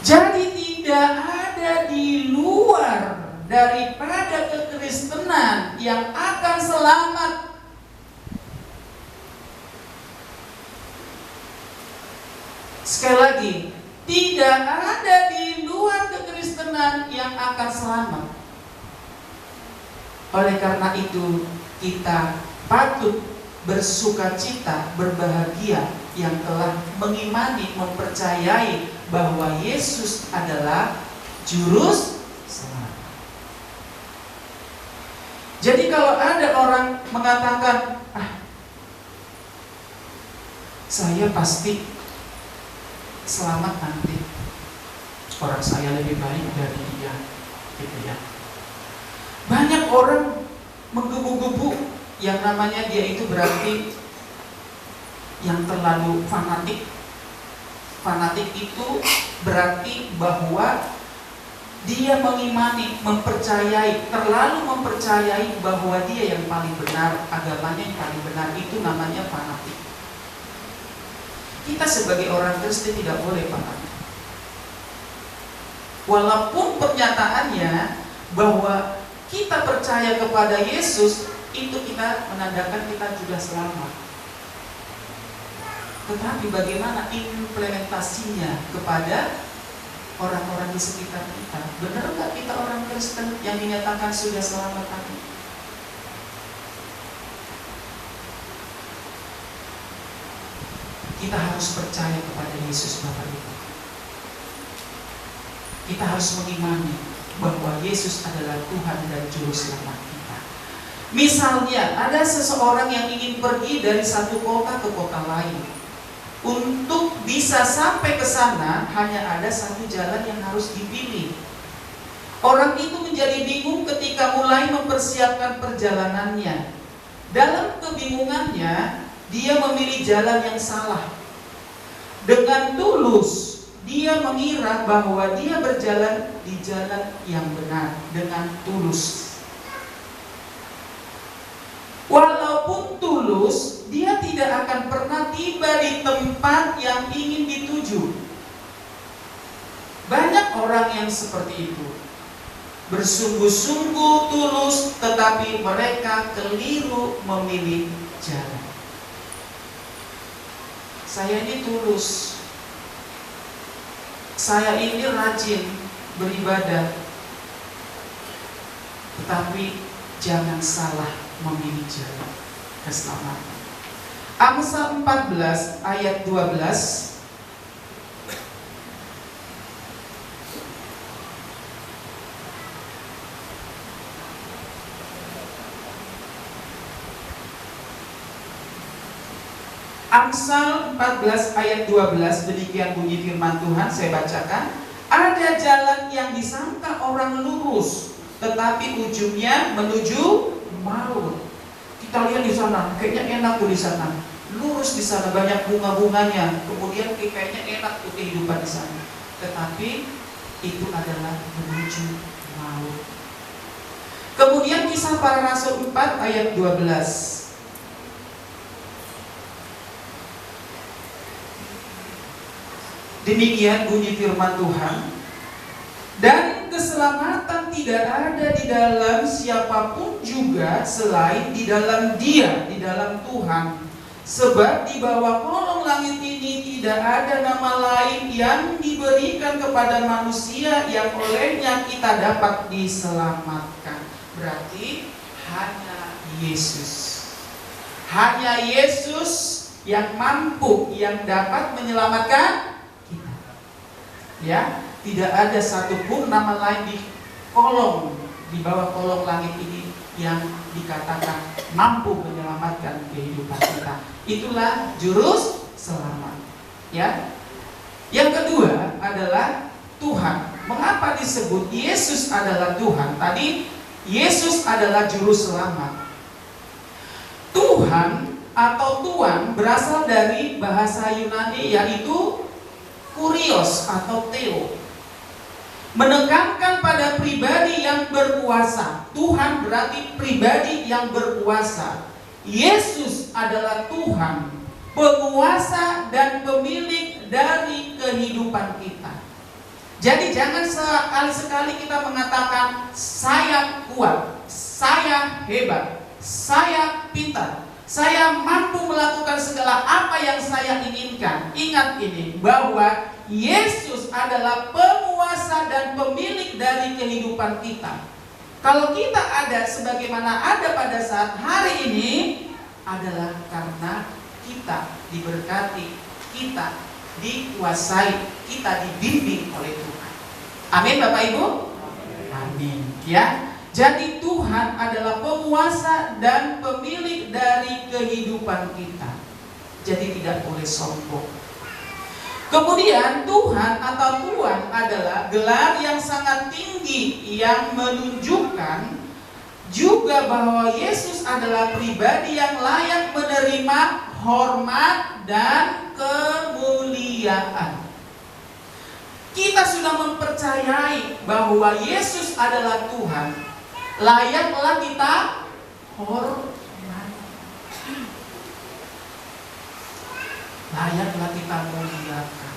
Jadi tidak ada di luar daripada kekristenan yang akan selamat. Sekali lagi, tidak ada di luar kekristenan yang akan selamat. Oleh karena itu, kita patut bersukacita, berbahagia yang telah mengimani, mempercayai bahwa Yesus adalah juru selamat. Jadi kalau ada orang mengatakan, saya pasti selamat nanti, orang saya lebih baik dari dia, gitu ya. Banyak orang menggebu-gebu yang namanya dia itu berarti yang terlalu fanatik. Fanatik itu berarti bahwa dia mengimani, mempercayai, terlalu mempercayai bahwa dia yang paling benar, agamanya yang paling benar, itu namanya fanatik. Kita sebagai orang Kristen tidak boleh fanatik. Walaupun pernyataannya bahwa kita percaya kepada Yesus, itu kita menandakan kita juga selamat. Tetapi bagaimana implementasinya kepada orang-orang di sekitar kita? Benar nggak kita orang Kristen yang dinyatakan sudah selamat tadi? Kita harus percaya kepada Yesus, Bapak Ibu. Kita harus mengimani bahwa Yesus adalah Tuhan dan Juru Selamat kita. Misalnya, ada seseorang yang ingin pergi dari satu kota ke kota lain. Untuk bisa sampai ke sana, hanya ada satu jalan yang harus dipilih. Orang itu menjadi bingung ketika mulai mempersiapkan perjalanannya. Dalam kebingungannya, dia memilih jalan yang salah. Dengan tulus, dia mengira bahwa dia berjalan di jalan yang benar dengan tulus. Walaupun tulus, dia tidak akan pernah tiba di tempat yang ingin dituju. Banyak orang yang seperti itu, bersungguh-sungguh tulus, tetapi mereka keliru memilih jalan. Saya ini tulus, saya ini rajin beribadah, tetapi jangan salah memilih jalan keselamatan. Amsal 14 ayat 12. Amsal 14 ayat 12, demikian bunyi firman Tuhan, saya bacakan. Ada jalan yang disangka orang lurus, tetapi ujungnya menuju maut. Kita lihat di sana, kayaknya enak tuh di sana, lurus di sana, banyak bunga-bunganya, kemudian kayaknya enak tuh kehidupan di sana. Tetapi itu adalah menuju maut. Kemudian Kisah Para Rasul 4 ayat 12. Demikian bunyi firman Tuhan. Dan keselamatan tidak ada di dalam siapapun juga selain di dalam Dia, di dalam Tuhan. Sebab di bawah kolong langit ini tidak ada nama lain yang diberikan kepada manusia yang olehnya kita dapat diselamatkan. Berarti hanya Yesus. Hanya Yesus yang mampu, yang dapat menyelamatkan kita. Ya. Tidak ada satupun nama lain di bawah kolong langit ini yang dikatakan mampu menyelamatkan kehidupan kita. Itulah juru selamat. Ya. Yang kedua adalah Tuhan. Mengapa disebut Yesus adalah Tuhan? Tadi Yesus adalah juru selamat. Tuhan atau Tuhan berasal dari bahasa Yunani, yaitu kurios atau theo, menekankan pada pribadi yang berkuasa. Tuhan berarti pribadi yang berkuasa. Yesus adalah Tuhan, penguasa dan pemilik dari kehidupan kita. Jadi jangan sekali-sekali kita mengatakan saya kuat, saya hebat, saya pintar, saya mampu melakukan segala apa yang saya inginkan. Ingat ini, bahwa Yesus adalah penguasa dan pemilik dari kehidupan kita. Kalau kita ada sebagaimana ada pada saat hari ini, adalah karena kita diberkati, kita dikuasai, kita dibimbing oleh Tuhan. Amin Bapak Ibu? Amin. Ya. Jadi Tuhan adalah penguasa dan pemilik dari kehidupan kita. Jadi tidak boleh sombong. Kemudian Tuhan atau Tuhan adalah gelar yang sangat tinggi yang menunjukkan juga bahwa Yesus adalah pribadi yang layak menerima hormat dan kemuliaan. Kita sudah mempercayai bahwa Yesus adalah Tuhan, layaklah kita hormat, layaklah kita muliakan.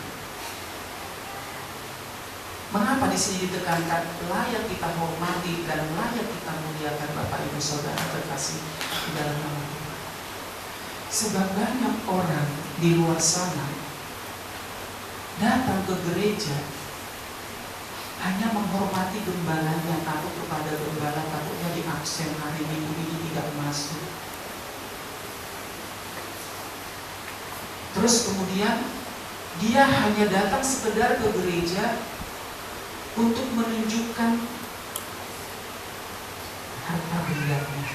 Mengapa di sini ditekankan layak kita hormati dan layak kita muliakan Bapak Ibu Saudara terkasih di dalam nama Tuhan? Sebab banyak orang di luar sana datang ke gereja hanya menghormati gembalanya, takut kepada gembala, takutnya di absen hari Minggu ini tidak masuk. Terus kemudian dia hanya datang sekedar ke gereja untuk menunjukkan harta bendanya.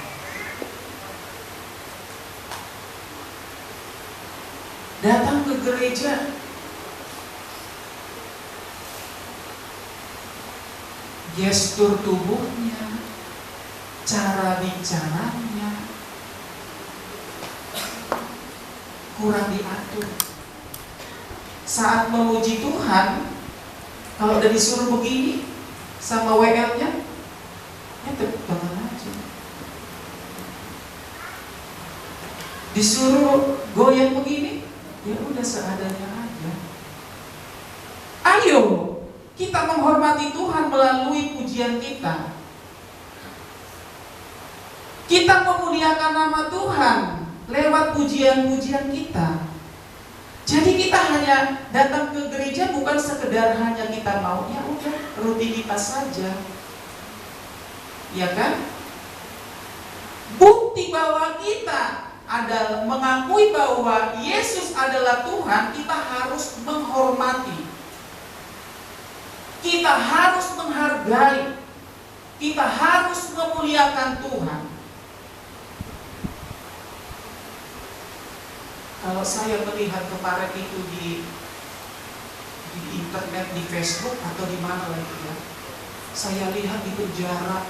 Datang ke gereja gestur tubuhnya, cara bicaranya kurang diatur. Saat memuji Tuhan, kalau udah disuruh begini sama WL-nya, ya tepuk tangan aja. Disuruh goyang begini, ya udah seadanya aja. Ayo, kita menghormati Tuhan melalui pujian kita. Kita memuliakan nama Tuhan lewat pujian-pujian kita. Jadi kita hanya datang ke gereja bukan sekedar hanya kita mau, ya udah rutinitas saja, ya kan? Bukti bahwa kita adalah mengakui bahwa Yesus adalah Tuhan, kita harus menghormati, kita harus menghargai, kita harus memuliakan Tuhan. Kalau saya melihat kemarin itu di internet, di Facebook atau di mana lagi ya, saya lihat di penjara,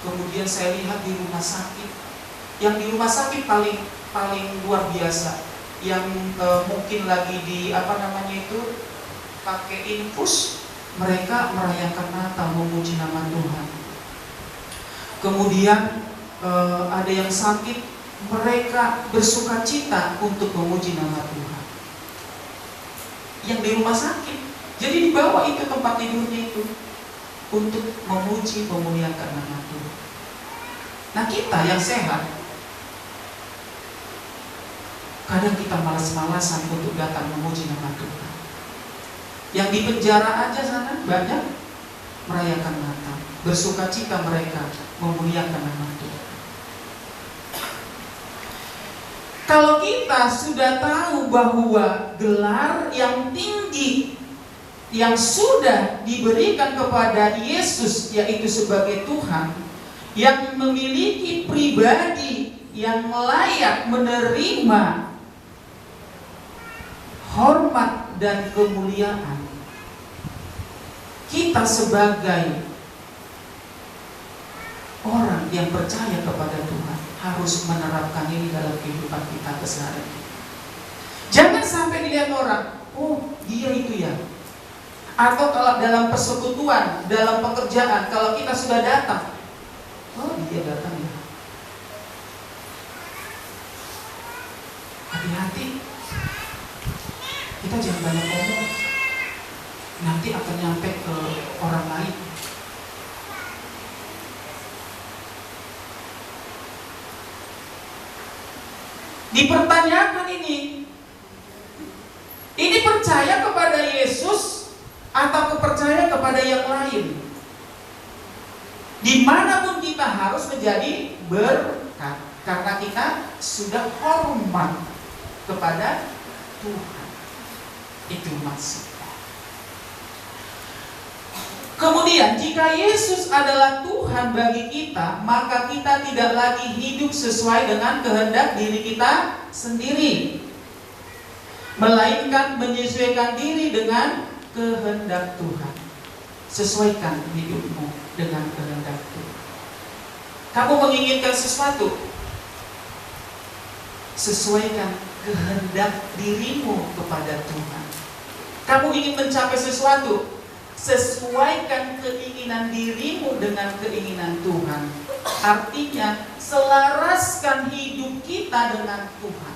kemudian saya lihat di rumah sakit. Yang di rumah sakit paling luar biasa, yang mungkin lagi di pakai infus, mereka merayakan Natal, memuji nama Tuhan. Kemudian ada yang sakit, mereka bersuka cita untuk memuji nama Tuhan. Yang di rumah sakit, jadi dibawa itu tempat tidurnya itu untuk memuji, memuliakan nama Tuhan. Nah kita yang sehat, kadang kita malas-malasan untuk datang memuji nama Tuhan. Yang di penjara aja sana banyak merayakan Natal, bersuka cita mereka memuliakan nama Tuhan. Kalau kita sudah tahu bahwa gelar yang tinggi yang sudah diberikan kepada Yesus, yaitu sebagai Tuhan, yang memiliki pribadi yang layak menerima hormat dan kemuliaan, kita sebagai orang yang percaya kepada Tuhan harus menerapkan ini dalam kehidupan kita keseharian. Jangan sampai dilihat orang, oh dia itu ya. Atau kalau dalam persekutuan, dalam pekerjaan, kalau kita sudah datang, oh dia datang ya. Hati-hati, kita jangan banyak ngomong, nanti akan nyampe ke orang lain. Dipertanyakan ini percaya kepada Yesus atau percaya kepada yang lain? Dimanapun kita harus menjadi berkat, karena kita sudah hormat kepada Tuhan. Itu maksudnya. Kemudian jika Yesus adalah Tuhan bagi kita, maka kita tidak lagi hidup sesuai dengan kehendak diri kita sendiri, melainkan menyesuaikan diri dengan kehendak Tuhan. Sesuaikan hidupmu dengan kehendak Tuhan. Kamu menginginkan sesuatu, sesuaikan kehendak dirimu kepada Tuhan. Kamu ingin mencapai sesuatu, sesuaikan keinginan dirimu dengan keinginan Tuhan. Artinya, selaraskan hidup kita dengan Tuhan.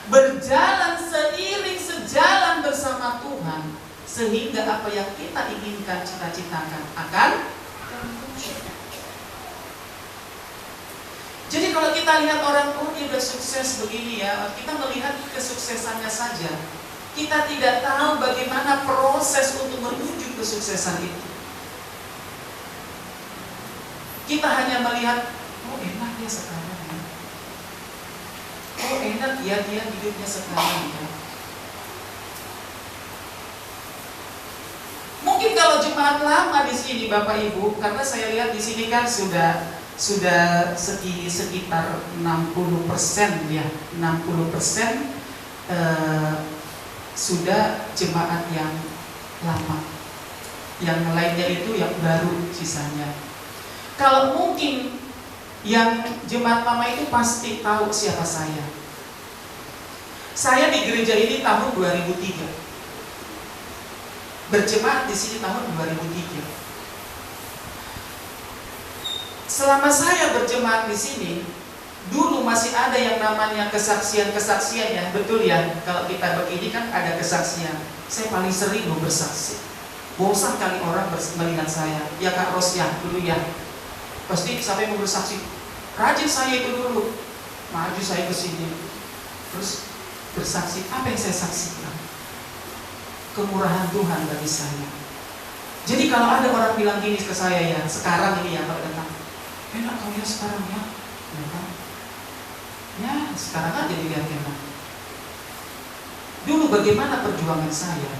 Berjalan seiring sejalan bersama Tuhan, sehingga apa yang kita inginkan, cita-citakan akan terwujud. Jadi kalau kita lihat orang, oh dia udah sukses begini ya, kita melihat kesuksesannya saja. Kita tidak tahu bagaimana proses untuk menuju kesuksesan itu. Kita hanya melihat, oh enak ya sekarang ya. Oh enak ya dia hidupnya sekarang ya. Mungkin kalau jemaat lama di sini Bapak Ibu, karena saya lihat di sini kan sudah sekitar 60% ya, 60% sudah jemaat yang lama. Yang lainnya itu yang baru sisanya. Kalau mungkin yang jemaat lama itu pasti tahu siapa saya. Saya di gereja ini tahun 2003. Berjemaat di sini tahun 2003. Selama saya berjemaat di sini, dulu masih ada yang namanya kesaksian-kesaksian ya, betul ya. Kalau kita begini kan ada kesaksian. Saya paling sering bersaksi. Bosan kali orang melihat saya. Ya Kak Ros ya, dulu ya. Pasti sampai mau bersaksi. Rajin saya itu dulu. Maju saya ke sini. Terus bersaksi. Apa yang saya saksikan? Kemurahan Tuhan bagi saya. Jadi kalau ada orang bilang gini ke saya ya, sekarang ini ya kalau datang, enak kau ya sekarang ya, ya kan? Ya sekarang aja dilihat enak. Dulu bagaimana perjuangan saya?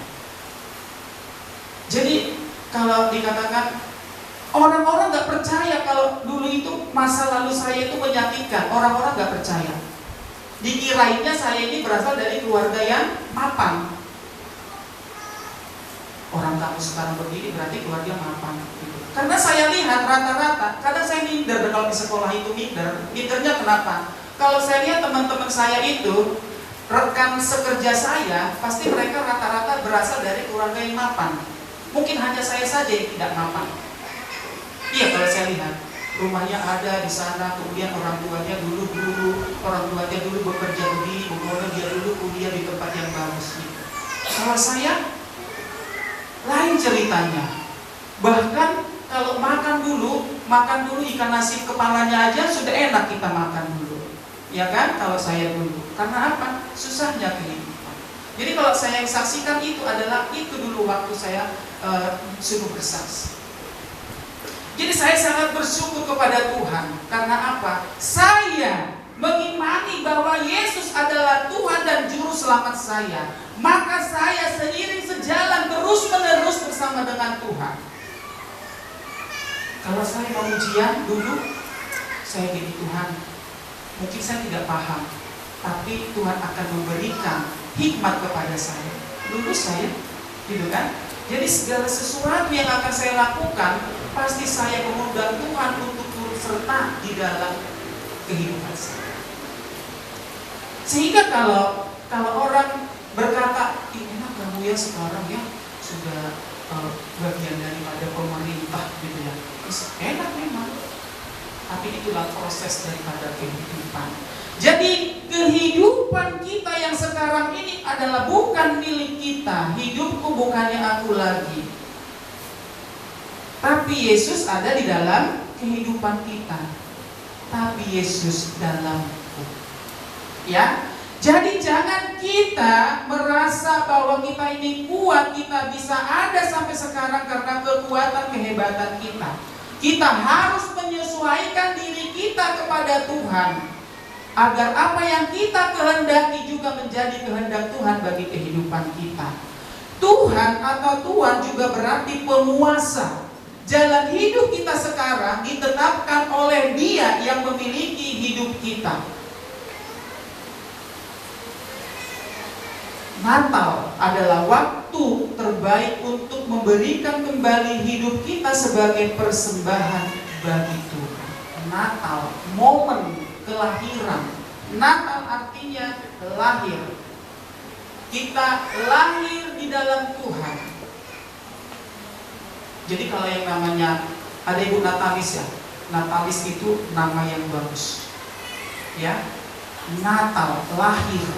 Jadi kalau dikatakan orang-orang nggak percaya kalau dulu itu masa lalu saya itu menyakitkan, orang-orang nggak percaya. Dikirainnya saya ini berasal dari keluarga yang mapan. Orang kamu sekarang begini berarti keluarga mapan. Karena saya lihat rata-rata, kadang saya minder kalau di sekolah itu mindernya kenapa? Kalau saya lihat teman-teman saya itu, rekan sekerja saya, pasti mereka rata-rata berasal dari keluarga yang mapan. Mungkin hanya saya saja yang tidak mapan. Iya kalau saya lihat, rumahnya ada di sana, kemudian orang tuanya dulu guru, orang tuanya dulu bekerja begini, kemudian dia dulu kuliah di tempat yang bagus. Kalau saya, lain ceritanya. Bahkan kalau makan dulu ikan nasi kepalanya aja sudah enak kita makan dulu. Ya kan? Kalau saya dulu. Karena apa? Susahnya kehidupan. Jadi kalau saya yang saksikan itu adalah itu dulu waktu saya suruh bersaksi. Jadi saya sangat bersyukur kepada Tuhan. Karena apa? Saya mengimani bahwa Yesus adalah Tuhan dan Juru Selamat saya. Maka saya seiring sejalan terus-menerus bersama dengan Tuhan. Kalau saya mau ujian dulu, saya gini, Tuhan, mungkin saya tidak paham, tapi Tuhan akan memberikan hikmat kepada saya. Dulu saya, gitu kan? Jadi segala sesuatu yang akan saya lakukan, pasti saya mengundang Tuhan untuk turut serta di dalam kehidupan saya. Sehingga kalau orang berkata, ini enak kamu ya sekarang ya, sudah bagian daripada pemerintah gitu ya. Enak memang, tapi itulah proses daripada kehidupan. Jadi kehidupan kita yang sekarang ini adalah bukan milik kita. Hidupku bukannya aku lagi, tapi Yesus ada di dalam kehidupan kita. Tapi Yesus dalamku. Ya, jadi jangan kita merasa bahwa kita ini kuat, kita bisa ada sampai sekarang karena kekuatan kehebatan kita. Kita harus menyesuaikan diri kita kepada Tuhan, agar apa yang kita kehendaki juga menjadi kehendak Tuhan bagi kehidupan kita. Tuhan atau Tuhan juga berarti penguasa. Jalan hidup kita sekarang ditetapkan oleh Dia yang memiliki hidup kita. Natal adalah waktu terbaik untuk memberikan kembali hidup kita sebagai persembahan bagi Tuhan. Natal, momen kelahiran. Natal artinya lahir. Kita lahir di dalam Tuhan. Jadi kalau yang namanya, ada ibu Natalis ya, Natalis itu nama yang bagus. Ya, Natal, lahir.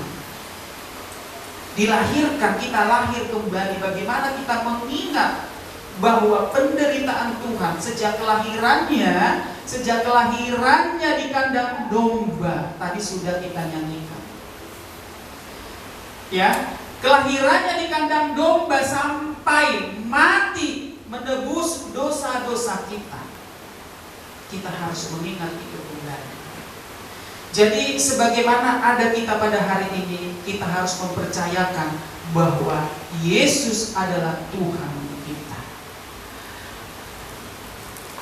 Dilahirkan, kita lahir kembali. Bagaimana kita mengingat bahwa penderitaan Tuhan sejak kelahirannya di kandang domba. Tadi sudah kita nyanyikan. Ya, kelahirannya di kandang domba sampai mati menebus dosa-dosa kita. Kita harus mengingat itu kembali. Jadi sebagaimana ada kita pada hari ini, kita harus mempercayakan bahwa Yesus adalah Tuhan kita.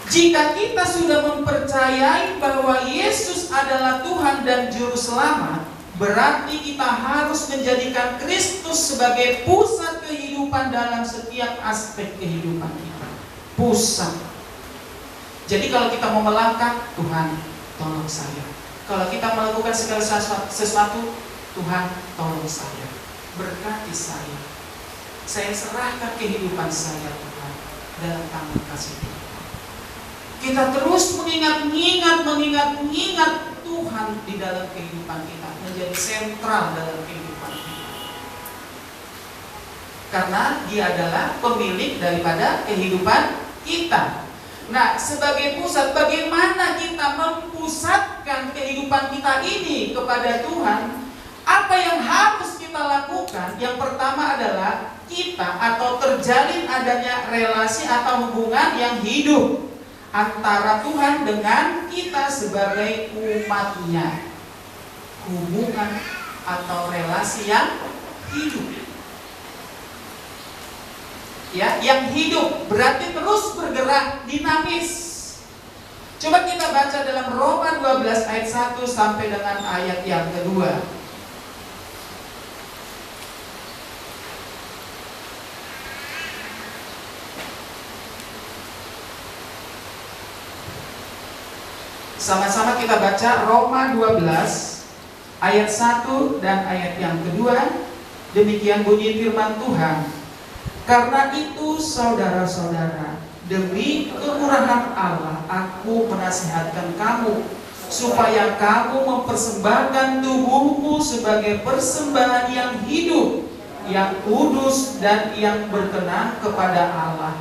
Jika kita sudah mempercayai bahwa Yesus adalah Tuhan dan Juru Selamat, berarti kita harus menjadikan Kristus sebagai pusat kehidupan dalam setiap aspek kehidupan kita. Pusat. Jadi kalau kita mau melangkah, Tuhan tolong saya. Kalau kita melakukan segala sesuatu, Tuhan tolong saya, berkati saya. Saya serahkan kehidupan saya, Tuhan, dalam tangan kasih Tuhan. Kita terus mengingat Tuhan di dalam kehidupan kita, menjadi sentral dalam kehidupan kita. Karena Dia adalah pemilik daripada kehidupan kita. Nah, sebagai pusat, bagaimana kita mempusatkan kehidupan kita ini kepada Tuhan? Apa yang harus kita lakukan? Yang pertama adalah kita atau terjalin adanya relasi atau hubungan yang hidup antara Tuhan dengan kita sebagai umatnya. Hubungan atau relasi yang hidup. Ya, yang hidup berarti terus bergerak, dinamis. Coba kita baca dalam Roma 12 ayat 1 sampai dengan ayat yang kedua. Sama-sama kita baca Roma 12 ayat 1 dan ayat yang kedua. Demikian bunyi firman Tuhan. Karena itu saudara-saudara, demi kemurahan Allah, aku menasihatkan kamu supaya kamu mempersembahkan tubuhmu sebagai persembahan yang hidup, yang kudus dan yang berkenan kepada Allah.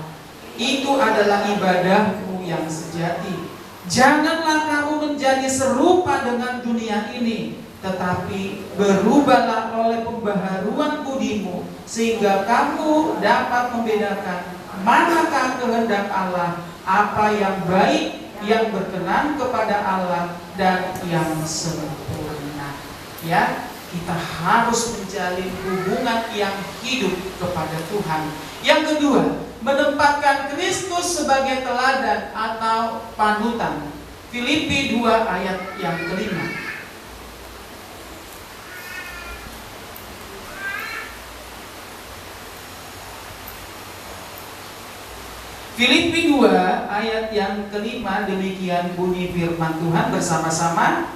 Itu adalah ibadahmu yang sejati. Janganlah kamu menjadi serupa dengan dunia ini, tetapi berubahlah oleh pembaharuan budimu, sehingga kamu dapat membedakan manakah kehendak Allah, apa yang baik, yang berkenan kepada Allah, dan yang sempurna. Ya, kita harus menjalin hubungan yang hidup kepada Tuhan. Yang kedua, menempatkan Kristus sebagai teladan atau panutan. Filipi 2 ayat yang kelima. Filipi 2 ayat yang kelima, demikian bunyi firman Tuhan bersama-sama.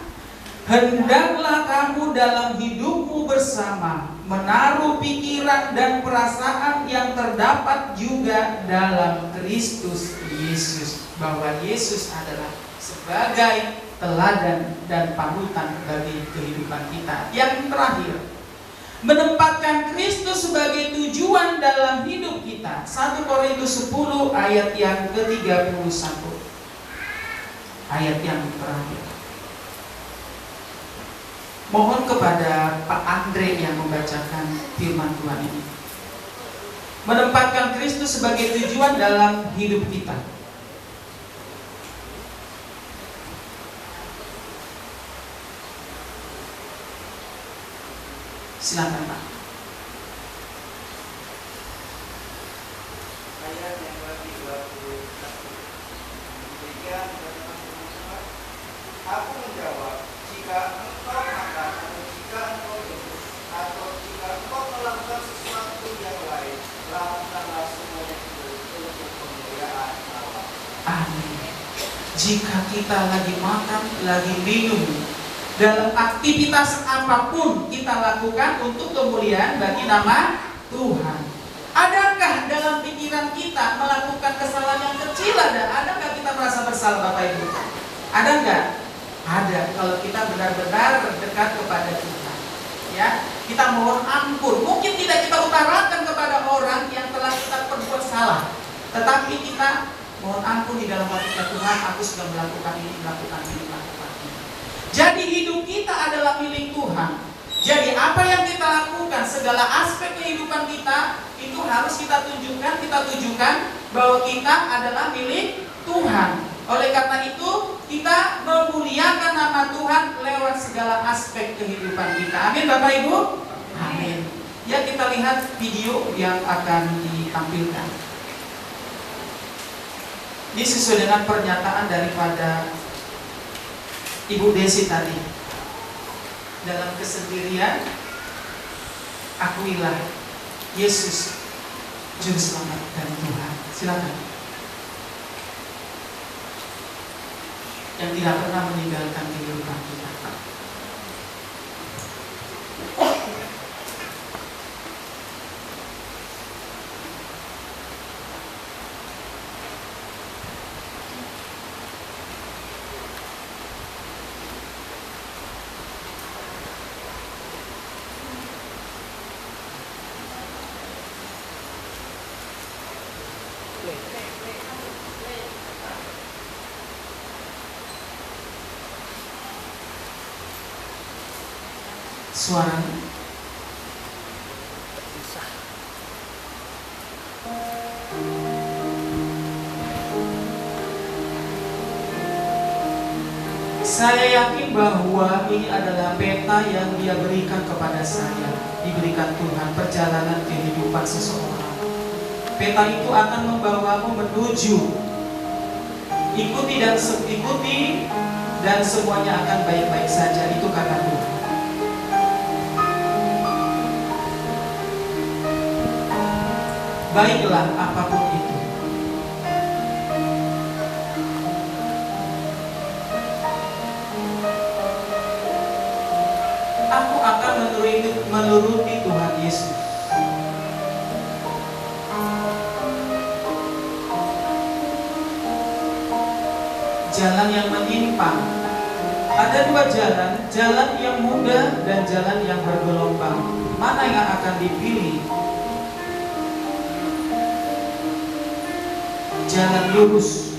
Hendaklah kamu dalam hidupmu bersama menaruh pikiran dan perasaan yang terdapat juga dalam Kristus Yesus, bahwa Yesus adalah sebagai teladan dan panutan bagi kehidupan kita. Yang terakhir, menempatkan Kristus sebagai tujuan dalam hidup kita. 1 Korintus 10 ayat yang ke-31. Ayat yang terakhir. Mohon kepada Pak Andre yang membacakan firman Tuhan ini. Menempatkan Kristus sebagai tujuan dalam hidup kita. Silakan Pak. Ayat yang ke-21. Demikian aku menjawab, jika engkau makan atau jika engkau minum atau jika engkau melakukan sesuatu yang lain, lakukanlah semuanya itu untuk kemuliaan Allah. Amin. Jika kita lagi makan, lagi minum, dalam aktivitas apapun kita lakukan untuk kemuliaan bagi nama Tuhan. Adakah dalam pikiran kita melakukan kesalahan yang kecil ada? Adakah kita merasa bersalah Bapak Ibu? Ada enggak? Ada. Kalau kita benar-benar dekat kepada Tuhan, ya, kita mohon ampun. Mungkin tidak kita utarakan kepada orang yang telah kita perbuat salah, tetapi kita mohon ampun di dalam hati kita, Tuhan, aku sudah melakukan ini, melakukan ini, melakukan ini. Jadi hidup kita adalah milik Tuhan. Jadi apa yang kita lakukan, segala aspek kehidupan kita itu harus kita tunjukkan bahwa kita adalah milik Tuhan. Oleh karena itu kita memuliakan nama Tuhan lewat segala aspek kehidupan kita. Amin Bapak Ibu? Amin. Ya, kita lihat video yang akan ditampilkan. Ini sesuai dengan pernyataan daripada Ibu Desi tadi. Dalam kesendirian, akuilah Yesus Juru Selamat dan Tuhan. Silakan. Yang tidak pernah meninggalkan kehidupan kita. Suaranya saya yakin bahwa ini adalah peta yang Dia berikan kepada saya, diberikan Tuhan, perjalanan kehidupan seseorang. Peta itu akan membawamu menuju, ikuti dan semuanya akan baik-baik saja. Itu kata Tuhan. Baiklah apapun itu. Aku akan menuruti Tuhan Yesus. Jalan yang menyimpang. Ada dua jalan, jalan yang mudah dan jalan yang bergelombang. Mana yang akan dipilih? Jalan lurus.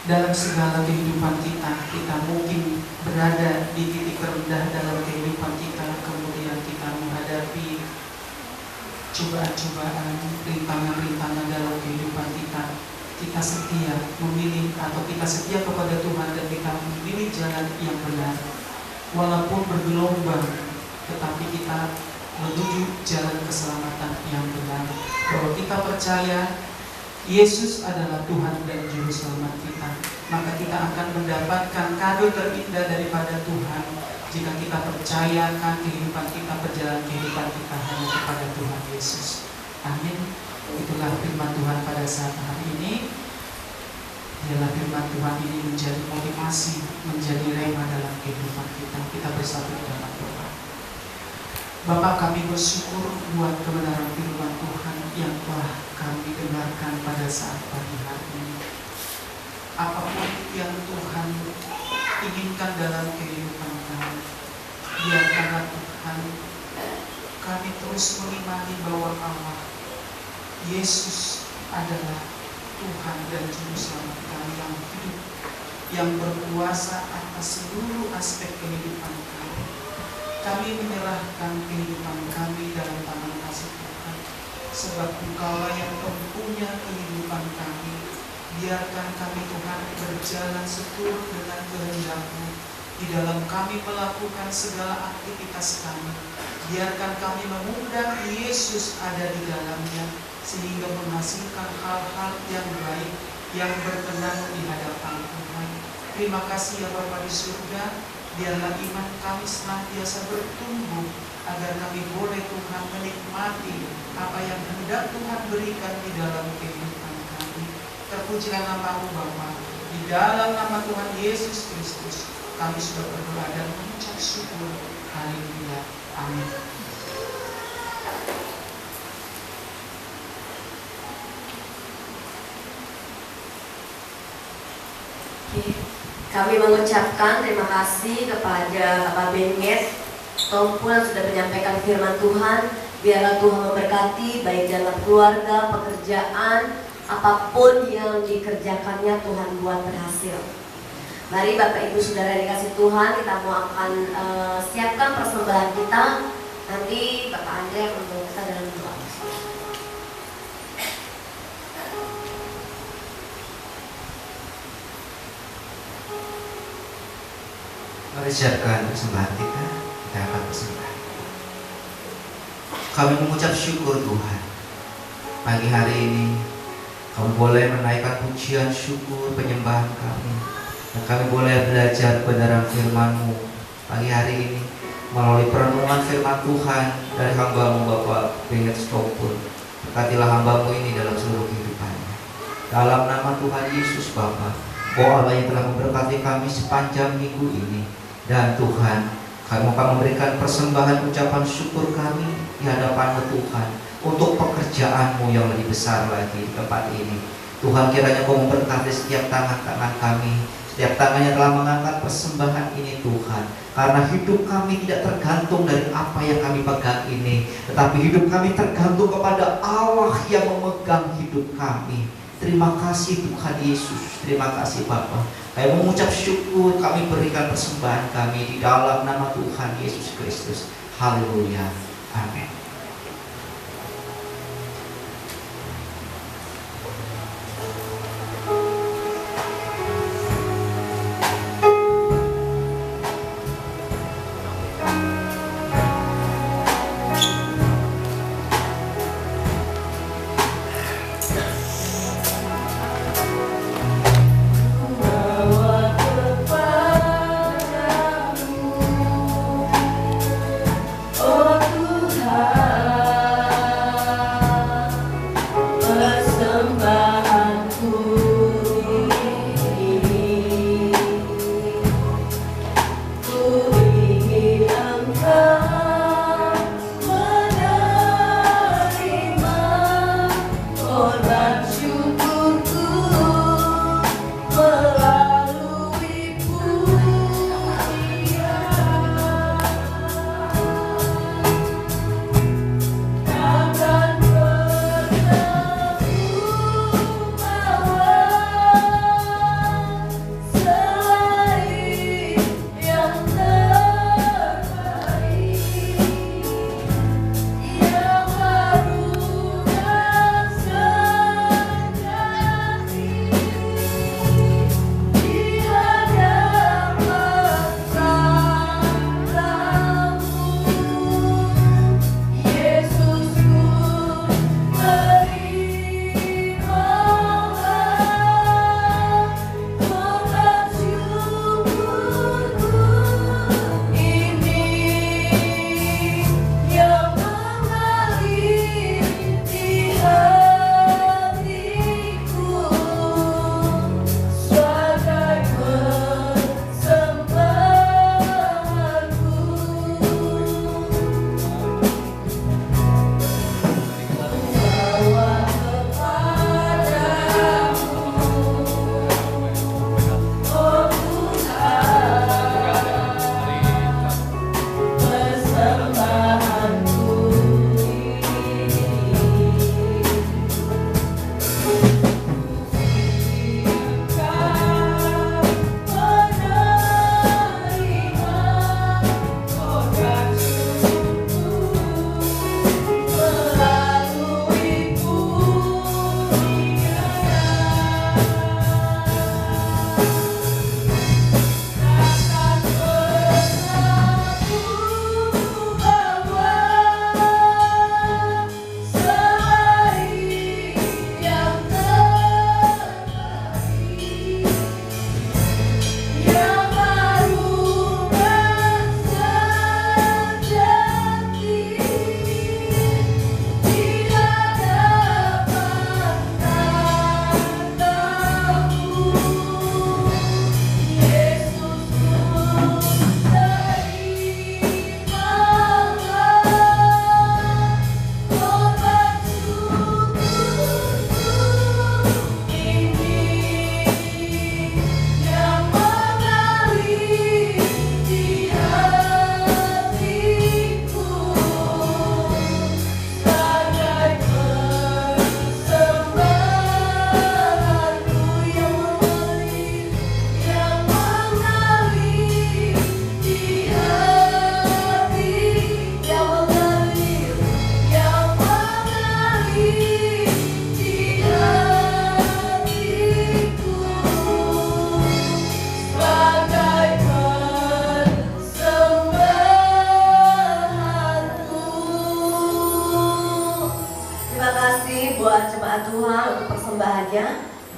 dalam segala kehidupan kita. Kita mungkin berada di titik terendah dalam kehidupan kita, kemudian kita menghadapi cobaan-cobaan, rintangan-rintangan dalam kehidupan kita. Kita setia memilih atau kita setia kepada Tuhan dan kita memilih jalan yang benar. Walaupun bergelombang, tetapi kita menuju jalan keselamatan yang benar. Kalau kita percaya Yesus adalah Tuhan dan Juru Selamat kita, maka kita akan mendapatkan kado terindah daripada Tuhan jika kita percayakan kehidupan kita, perjalanan kehidupan kita hanya kepada Tuhan Yesus. Amin. Itulah firman Tuhan pada saat hari ini. Biarlah firman Tuhan ini menjadi motivasi, menjadi rema dalam kehidupan kita. Kita bersatu dalam doa. Bapak, kami bersyukur buat kebenaran firman Tuhan yang telah kami dengarkan pada saat pagi hari ini. Apapun yang Tuhan inginkan dalam kehidupan kami, biarkanlah Tuhan kami terus mengimani bahwa Allah Yesus adalah Tuhan dan Juru Selamat kami yang hidup, yang berkuasa atas seluruh aspek kehidupan kami. Kami menyerahkan kehidupan kami dalam tangan kasih Tuhan, sebab Engkaulah yang mempunyai kehidupan kami. Biarkan kami Tuhan berjalan seturut dengan kehendak-Mu di dalam kami melakukan segala aktivitas kami. Biarkan kami mengundang Yesus ada di dalamnya, sehingga menghasilkan hal-hal yang baik yang berkenan di hadapan Tuhan. Terima kasih ya Bapa di surga. Biarlah iman kami senantiasa bertumbuh, agar kami boleh Tuhan menikmati apa yang hendak Tuhan berikan di dalam kehidupan kami. Terpujilah nama-Mu Bapa. Di dalam nama Tuhan Yesus Kristus kami sudah berdoa dan mengucap syukur. Haleluya. Amin. Kami mengucapkan terima kasih kepada Bapak Benet Tompu yang sudah menyampaikan firman Tuhan. Biarlah Tuhan memberkati baik dalam keluarga, pekerjaan, apapun yang dikerjakannya Tuhan buat berhasil. Mari Bapak Ibu Saudara dikasih Tuhan, kita mau akan siapkan persembahan kita. Nanti Bapak Andre akan membawa kita dalam doa. Mari siapkan persembahan kita akan persembahan. Kami mengucap syukur Tuhan. Pagi hari ini kami boleh menaikkan pujian, syukur, penyembahan kami. Dan kami boleh belajar kebenaran firman-Mu pagi hari ini melalui perenungan firman Tuhan dari hamba-Mu Bapak Benet Stopun. Berkatilah hamba-Mu ini dalam seluruh kehidupannya. Dalam nama Tuhan Yesus Bapa, Allah yang telah memberkati kami sepanjang minggu ini. Dan Tuhan, kami akan memberikan persembahan ucapan syukur kami di hadapan-Mu Tuhan untuk pekerjaan-Mu yang lebih besar lagi di tempat ini. Tuhan, kiranya Kau memberkati setiap tangan-tangan kami, setiap tangan yang telah mengangkat persembahan ini Tuhan. Karena hidup kami tidak tergantung dari apa yang kami pegang ini, tetapi hidup kami tergantung kepada Allah yang memegang hidup kami. Terima kasih Tuhan Yesus, terima kasih Bapa. Kami mengucap syukur, kami berikan persembahan kami di dalam nama Tuhan Yesus Kristus. Haleluya. Amin. Oh Tuhan,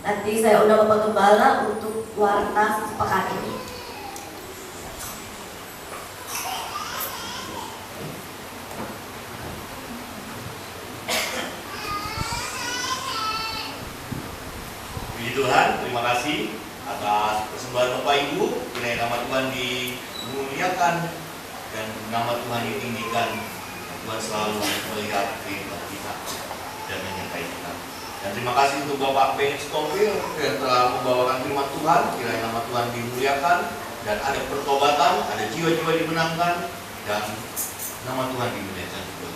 Nanti saya undang Bapak Gembala untuk warta pekan ini. Puji Tuhan, terima kasih atas persembahan Bapak Ibu. Kiranya nama Tuhan dimuliakan dan nama Tuhan ditinggikan. Tuhan selalu melihat kehidupan kita dan menyertai kita. Dan terima kasih untuk Bapak Ben Stovil yang telah membawakan firman Tuhan. Kiranya nama Tuhan dimuliakan dan ada pertobatan, ada jiwa-jiwa dimenangkan dan nama Tuhan dimuliakan juga.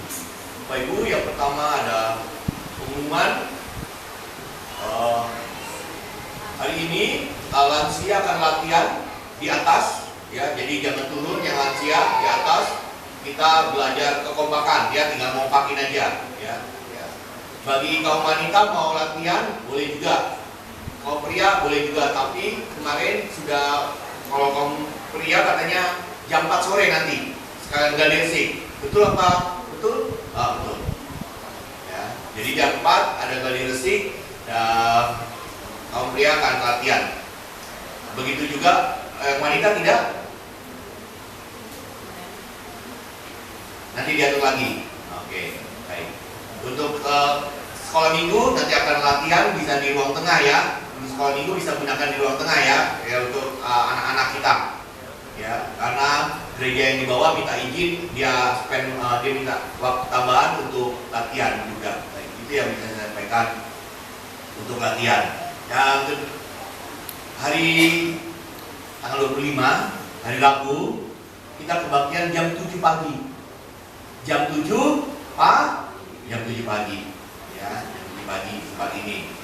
Bapak Ibu, yang pertama ada pengumuman. Hari ini lansia akan latihan di atas, ya. Jadi jangan turun, yang lansia di atas. Kita belajar kekompakan, ya. Tinggal ngompakin aja, ya. Bagi kaum wanita mau latihan boleh juga, kalau pria boleh juga. Tapi kemarin sudah, kalau kaum pria katanya jam 4 sore nanti sekalian gali resik. Betul apa? Betul? Betul. Ya. Jadi jam 4 ada gali resik dan kaum pria akan latihan. Begitu juga wanita tidak? Nanti diatur lagi. Oke, baik. Untuk sekolah minggu nanti akan latihan bisa di ruang tengah, ya. Untuk sekolah minggu bisa gunakan di ruang tengah, ya untuk anak-anak kita. Ya, karena gereja yang dibawa minta izin, dia minta waktu tambahan untuk latihan juga. Baik, itu yang bisa saya sampaikan untuk latihan. Yang hari tanggal 25, hari Rabu, kita kebaktian jam 7 pagi. Jam 7 pagi, ya, jam 7 pagi tempat ini.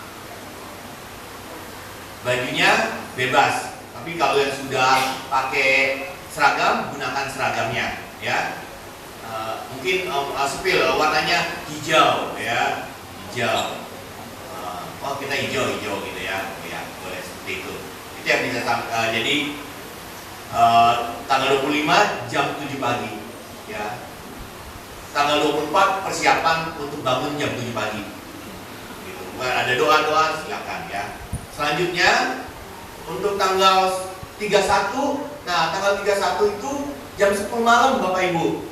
Bajunya bebas, tapi kalau yang sudah pakai seragam, gunakan seragamnya, ya. Mungkin sepil warnanya hijau, ya, hijau. Oh, kita hijau gitu, ya, ya, boleh seperti itu. Itu yang bisa jadi tanggal 25 jam 7 pagi, ya. Tanggal 24 persiapan untuk bangun jam 7 pagi. Gitu. Ada doa-doa, silakan, ya. Selanjutnya untuk tanggal 31, nah tanggal 31 itu jam 10 malam Bapak Ibu.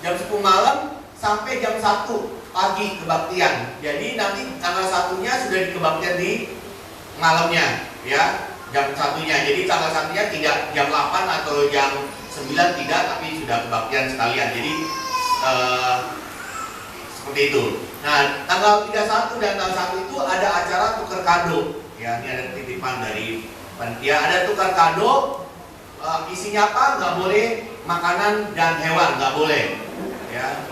Jam 10 malam sampai jam 1 pagi kebaktian. Jadi nanti tanggal 1-nya sudah dikebaktian di malamnya, ya. Jam 1-nya. Jadi tanggal 1-nya tidak jam 8 atau jam 9, tidak, tapi sudah kebaktian sekalian. Jadi seperti itu. Nah, tanggal 31 dan tanggal 1 itu ada acara tukar kado. Ya, ini ada titipan dari panitia. Ada tukar kado. Isinya apa? Nggak boleh makanan dan hewan, nggak boleh. Ya.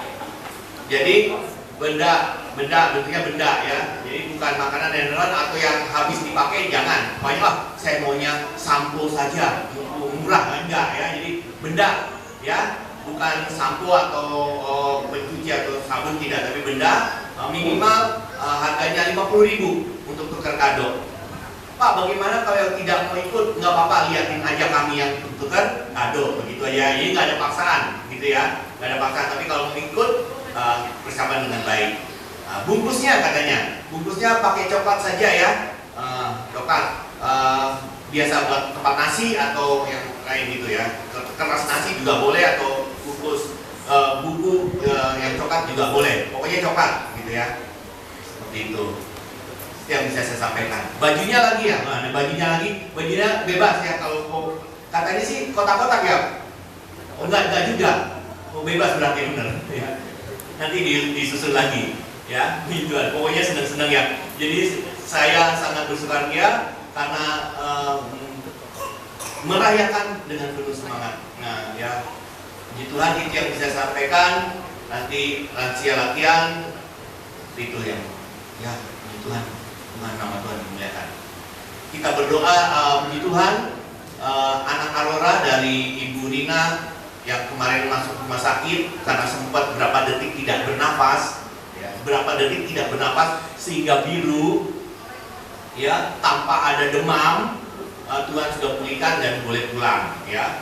Jadi benda bentuknya benda, ya. Jadi bukan makanan dan hewan atau yang habis dipakai, jangan. Pokoknya saya maunya sampo saja, murah, enggak, ya. Jadi benda, ya. Bukan sampo atau pencuci atau sabun, tidak, tapi benda. Minimal harganya 50.000 untuk tukar kado. Pak, bagaimana kalau yang tidak mau ikut? Nggak apa-apa, liatin aja kami yang tukar kado, begitu aja. Ini nggak ada paksaan, gitu, ya. Nggak ada paksaan. Tapi kalau mau ikut, persiapan dengan baik. Bungkusnya katanya, bungkusnya pakai coklat saja, ya. Coklat biasa buat tempat nasi atau yang lain gitu, ya. Kertas nasi juga boleh, atau bungkus buku yang coklat juga boleh. Pokoknya coklat, gitu, ya. Seperti itu. Itu yang bisa saya sampaikan. Bajunya lagi, ya. Nah, bajunya bebas, ya. Kalau katanya sih kotak-kotak, ya. Oh, enggak juga. Oh, bebas berarti, bener, ya. Nanti disusun lagi, ya. Gitu. Pokoknya senang-senang, ya. Jadi saya sangat bersukaria karena merayakan dengan penuh semangat. Nah, ya, puji Tuhan, itu yang bisa saya sampaikan. Nanti lansia latihan, itu yang, ya, puji Tuhan, nama Tuhan dimuliakan. Kita berdoa, puji Tuhan, anak Aurora dari Ibu Nina yang kemarin masuk rumah sakit karena sempat berapa detik tidak bernafas, ya, berapa detik tidak bernafas sehingga biru, ya, tanpa ada demam. Tuhan sudah pulihkan dan boleh pulang, ya.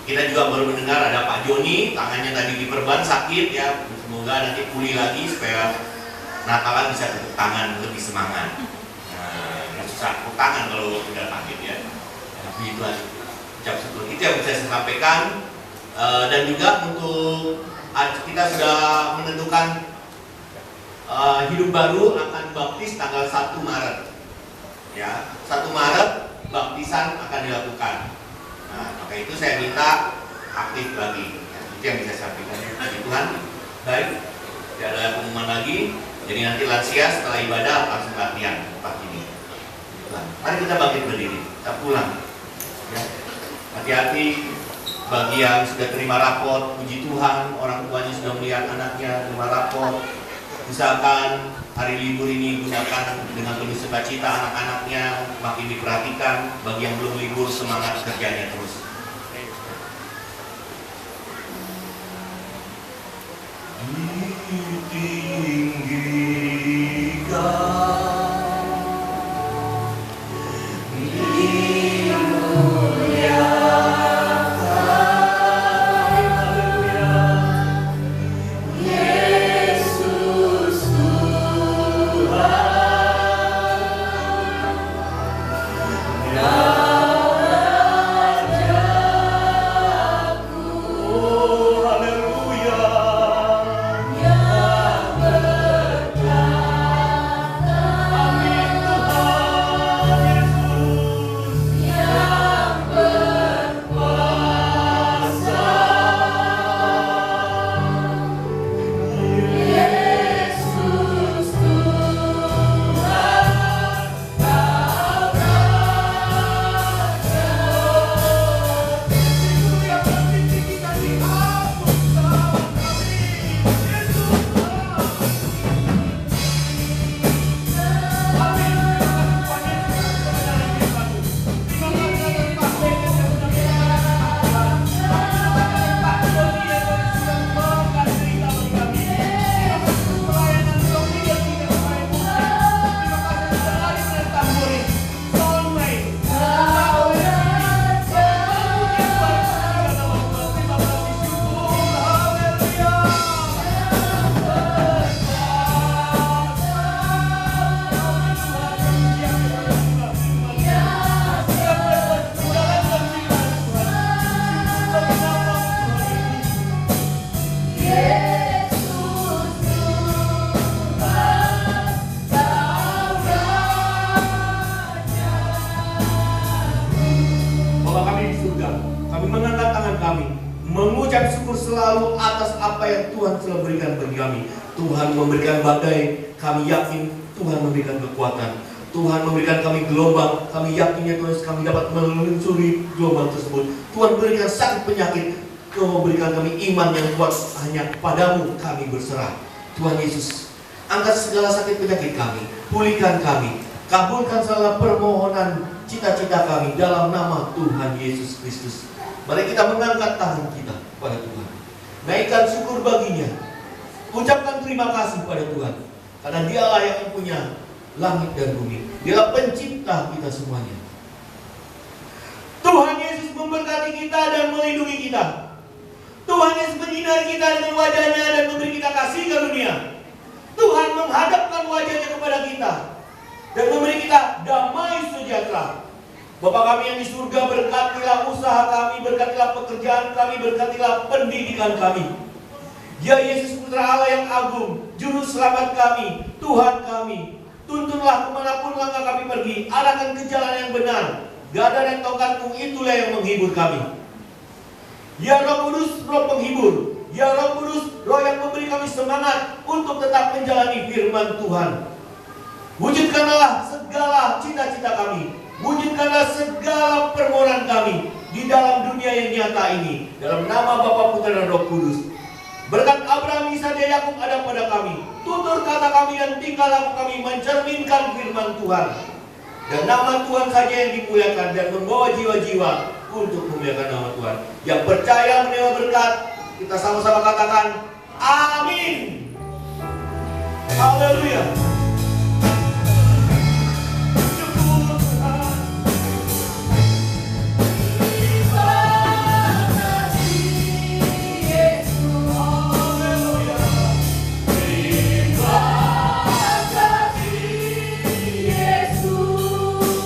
Kita juga baru mendengar ada Pak Joni, tangannya tadi diperban sakit, ya. Semoga nanti pulih lagi supaya Natalan bisa tepuk tangan lebih semangat. Nah, bisa tepuk tangan kalau udah kaget ya. Puji Tuhan, ucap syukur. Itu yang bisa saya sampaikan. Dan juga untuk kita sudah menentukan hidup baru akan baptis tanggal 1 Maret. Ya, 1 Maret baptisan akan dilakukan. Nah, maka itu saya minta aktif lagi. Ya, itu yang bisa saya sampaikan. Puji Tuhan. Baik, tidak ada pengumuman lagi. Jadi nanti lansia setelah ibadah langsung latihan pagi ini. Mari kita bangkit berdiri, kita pulang. Ya. Hati-hati bagi yang sudah terima rapot, puji Tuhan, orang tuanya sudah melihat anaknya terima rapot. Usahakan hari libur ini gunakan dengan penuh sukacita, anak-anaknya makin diperhatikan. Bagi yang belum libur, semangat kerjanya terus. Mengucap syukur selalu atas apa yang Tuhan telah berikan bagi kami. Tuhan memberikan badai, kami yakin Tuhan memberikan kekuatan. Tuhan memberikan kami gelombang, kami yakinnya Tuhan kami dapat menelusuri gelombang tersebut. Tuhan berikan sakit penyakit, Tuhan memberikan kami iman yang kuat. Hanya padamu kami berserah. Tuhan Yesus, angkat segala sakit penyakit kami, pulihkan kami, kabulkan segala permohonan cita-cita kami dalam nama Tuhan Yesus Kristus. Mari kita mengangkat tangan kita pada Tuhan. Naikkan syukur baginya. Ucapkan terima kasih pada Tuhan. Karena dialah yang mempunyai langit dan bumi. Dialah pencipta kita semuanya. Tuhan Yesus memberkati kita dan melindungi kita. Tuhan Yesus menyinari kita dengan wajahnya dan memberi kita kasih karunia. Tuhan menghadapkan wajahnya kepada kita dan memberi kita damai sejahtera. Bapa kami yang di surga, berkatilah usaha kami, berkatilah pekerjaan kami, berkatilah pendidikan kami. Ya Yesus Putra Allah yang agung, Juru Selamat kami, Tuhan kami, tuntunlah kemanapun langkah kami pergi, arahkan ke jalan yang benar. Gada dan tongkatmu itulah yang menghibur kami. Ya Roh Kudus, Roh penghibur. Ya Roh Kudus, Roh yang memberi kami semangat untuk tetap menjalani firman Tuhan. Wujudkanlah segala cita-cita kami. Wujudkanlah segala permohonan kami di dalam dunia yang nyata ini. Dalam nama Bapa, Putra dan Roh Kudus. Berkat Abraham, Ishak dan Yakub ada pada kami. Tutur kata kami dan tingkah laku kami mencerminkan firman Tuhan. Dan nama Tuhan saja yang dimuliakan dan membawa jiwa-jiwa untuk memuliakan nama Tuhan. Yang percaya menerima berkat, kita sama-sama katakan amin. Haleluya. Yesus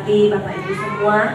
memberkati Bapak Ibu semua.